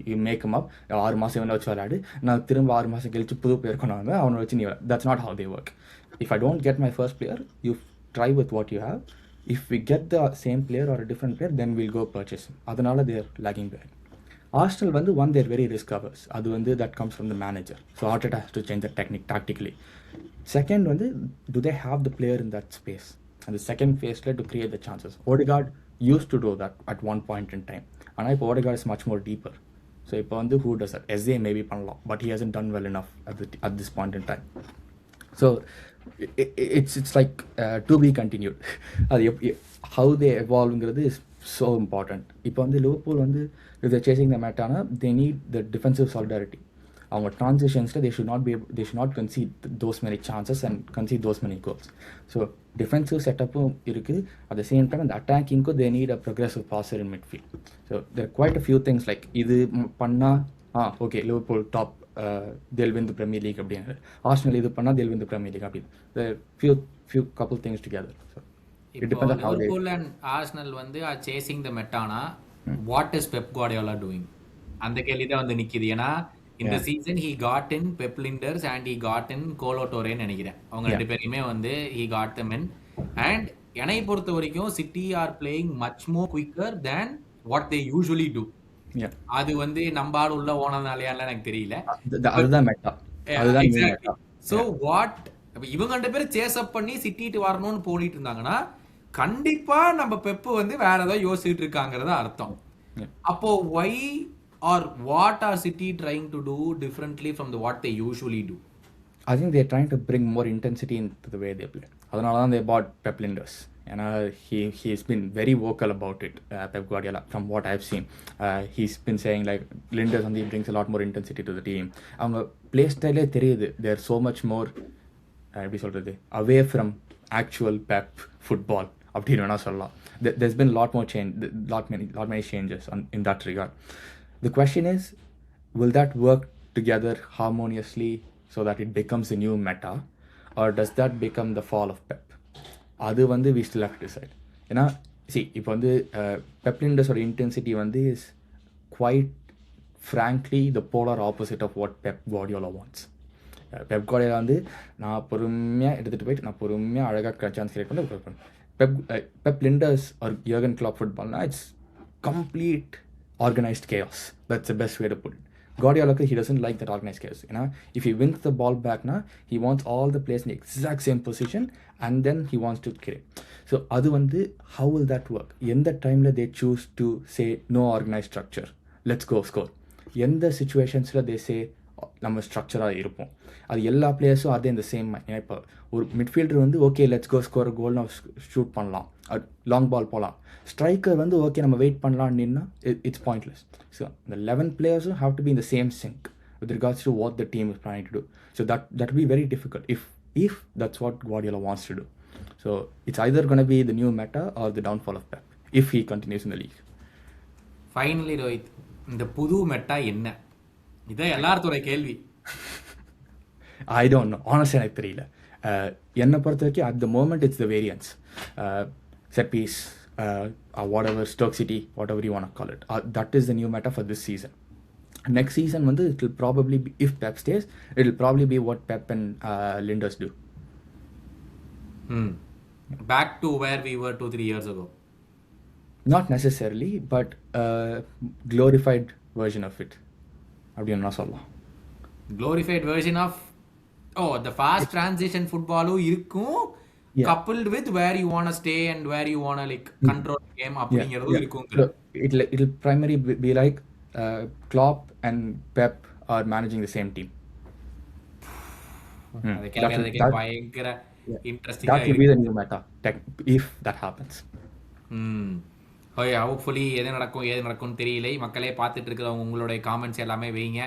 you make come up 6 மாதம் இவனை வச்சு விளையாடு, நான் திரும்ப 6 மாதம் கழிச்சு புது பிளேயர் கொண்டாந்து அவனை வச்சு நீ that's not how they work. If I don't get my first player you try with what you have. If we get the same player or different player then will go purchase. அதனால they're lacking player. Arsenal one they're very risk averse. அது that comes from the manager. So Arteta has to change the technique tactically. Second to they have the player in that space அந்த second ஃபேஸில் to create the chances. ஓடிகார்ட் used to do that at one point in time. ஆனால் இப்போ Odegaard is much more deeper. So இப்போ who does that? Eze maybe பண்ணலாம், but he hasn't done well enough at this point in time. ஸோ it's like to be continued. அது how they evolveங்கிறது is so important. இப்போ Liverpool if they're chasing the meta, they need the defensive solidarity. அவங்க ட்ரான்சிஷன்ஸில் they should not concede those many chances and concede those many goals. So defensive செட்டப்பும் இருக்குது. At the same time அந்த அட்டாக்கிங்க்கும் they need a progressive passer in midfield. So there are quite a few things like இது பண்ணால் okay Liverpool top they'll win the Premier League அப்படின்னு. Arsenal இது பண்ணால் they'll win the Premier League அப்படின்னு. There are few couple things together. So it depends on how they... Liverpool and Arsenal are chasing the meta. What is Pep Guardiola doing? அந்த கேள்வி தான் நிக்குது. ஏன்னா இந்த season he got in Pep Linders and he got in Kolo Toure நினைக்கிறேன். அவங்க 2 பேருமே he got them in. And என்னை பொறுத்த வரைக்கும் City are playing much more quicker than what they usually do. அது நம்பால் உள்ள ஓனதுனாலயால எனக்கு தெரியல. அதுதான் மெட்டா. அதுதான் மெட்டா. So what இவங்க 2 பேரும் சேஸ் அப் பண்ணி சிட்டிட்டு வரணும்னு போடிட்டு இருந்தாங்கன்னா கண்டிப்பா நம்ம பெப் வேற ஏதோ யோசிச்சுட்டு இருக்காங்கறத அர்த்தம். அப்போ why or what are City trying to do differently from what they usually do? I think they're trying to bring more intensity into the way they play. அதனால தான் they bought Pep Linders. ஏன்னா he's been very vocal about it, Pep Guardiola, from what I've seen. He's been saying like Linders and he brings a lot more intensity to the team. அவங்க play style தெரியுது. They're so much more எப்படி சொல்கிறது away from actual Pep football அப்படின்னு வேணா சொல்லலாம். There's been a lot more change, lot many changes in that regard. The question is, will that work together harmoniously so that it becomes a new meta, or does that become the fall of Pep? அது வந்து we still have to decide. ஏன்னா இப்போ வந்து Pep Linders-ஓட intensity வந்து is quite frankly the polar opposite of what Pep Guardiola wants. Pep Guardiola வந்து நான் பொறுமையாக எடுத்துகிட்டு போயிட்டு நான் பொறுமையாக அழகாக சான்ஸ் கிரியேட் பண்ணி Pep Linders or Jurgen Klopp football, it's complete organized chaos. That's the best way to put it. Guardiola, he doesn't like that organized chaos. If he wins the ball back, he wants all the players in the exact same position and then he wants to create. So, how will that work? In the time they choose to say no organized structure, let's go score. In the situations they say நம்ம ஸ்ட்ரக்சராக இருப்போம், அது எல்லா பிளேயர்ஸும் அதே இந்த same. இப்போ ஒரு midfielder வந்து okay let's go score goal நம்ம ஷூட் பண்ணலாம், லாங் பால் போகலாம். ஸ்ட்ரைக்கர் வந்து ஓகே நம்ம வெயிட் பண்ணலான்னா இட்ஸ் பாயிண்ட்லெஸ். ஸோ இந்த 11 பிளேயர்ஸும் have to be in the same sync with regards to what the team is planning to do. So that will be very difficult if that's what Guardiola wants to do. So it's either going to be the new meta or the downfall of Pep if he continues in the league. Finally, Rohit, இந்த புது meta என்ன? இதான் எல்லாத்தோட கேள்வி. I don't know. Honestly, எனக்கு தெரியல. என்னை பொறுத்த வரைக்கும் at the moment it's the variance. Set piece, whatever, Stoke City, whatever you want to call it. That is the new meta for this season. Next season, it will probably be, if Pep stays, it will probably be what Pep and Linders do. Back to where we were 2-3 years ago. Not necessarily, but glorified version of it. அப்படின்னு நான் சொல்லலாம். Glorified version of the fast transition football இருக்கும், coupled with where you want to stay and where you want to like control the game அப்படிங்கிறதும் இருக்கும். It'll primarily be like Klopp and Pep are managing the same team. பயங்கர interesting. That will be the new meta if that happens. Hopefully எது நடக்கும் தெரியலை. மக்களே பார்த்துட்டு இருக்கிறவங்க உங்களுடைய காமெண்ட்ஸ் எல்லாமே வைங்க.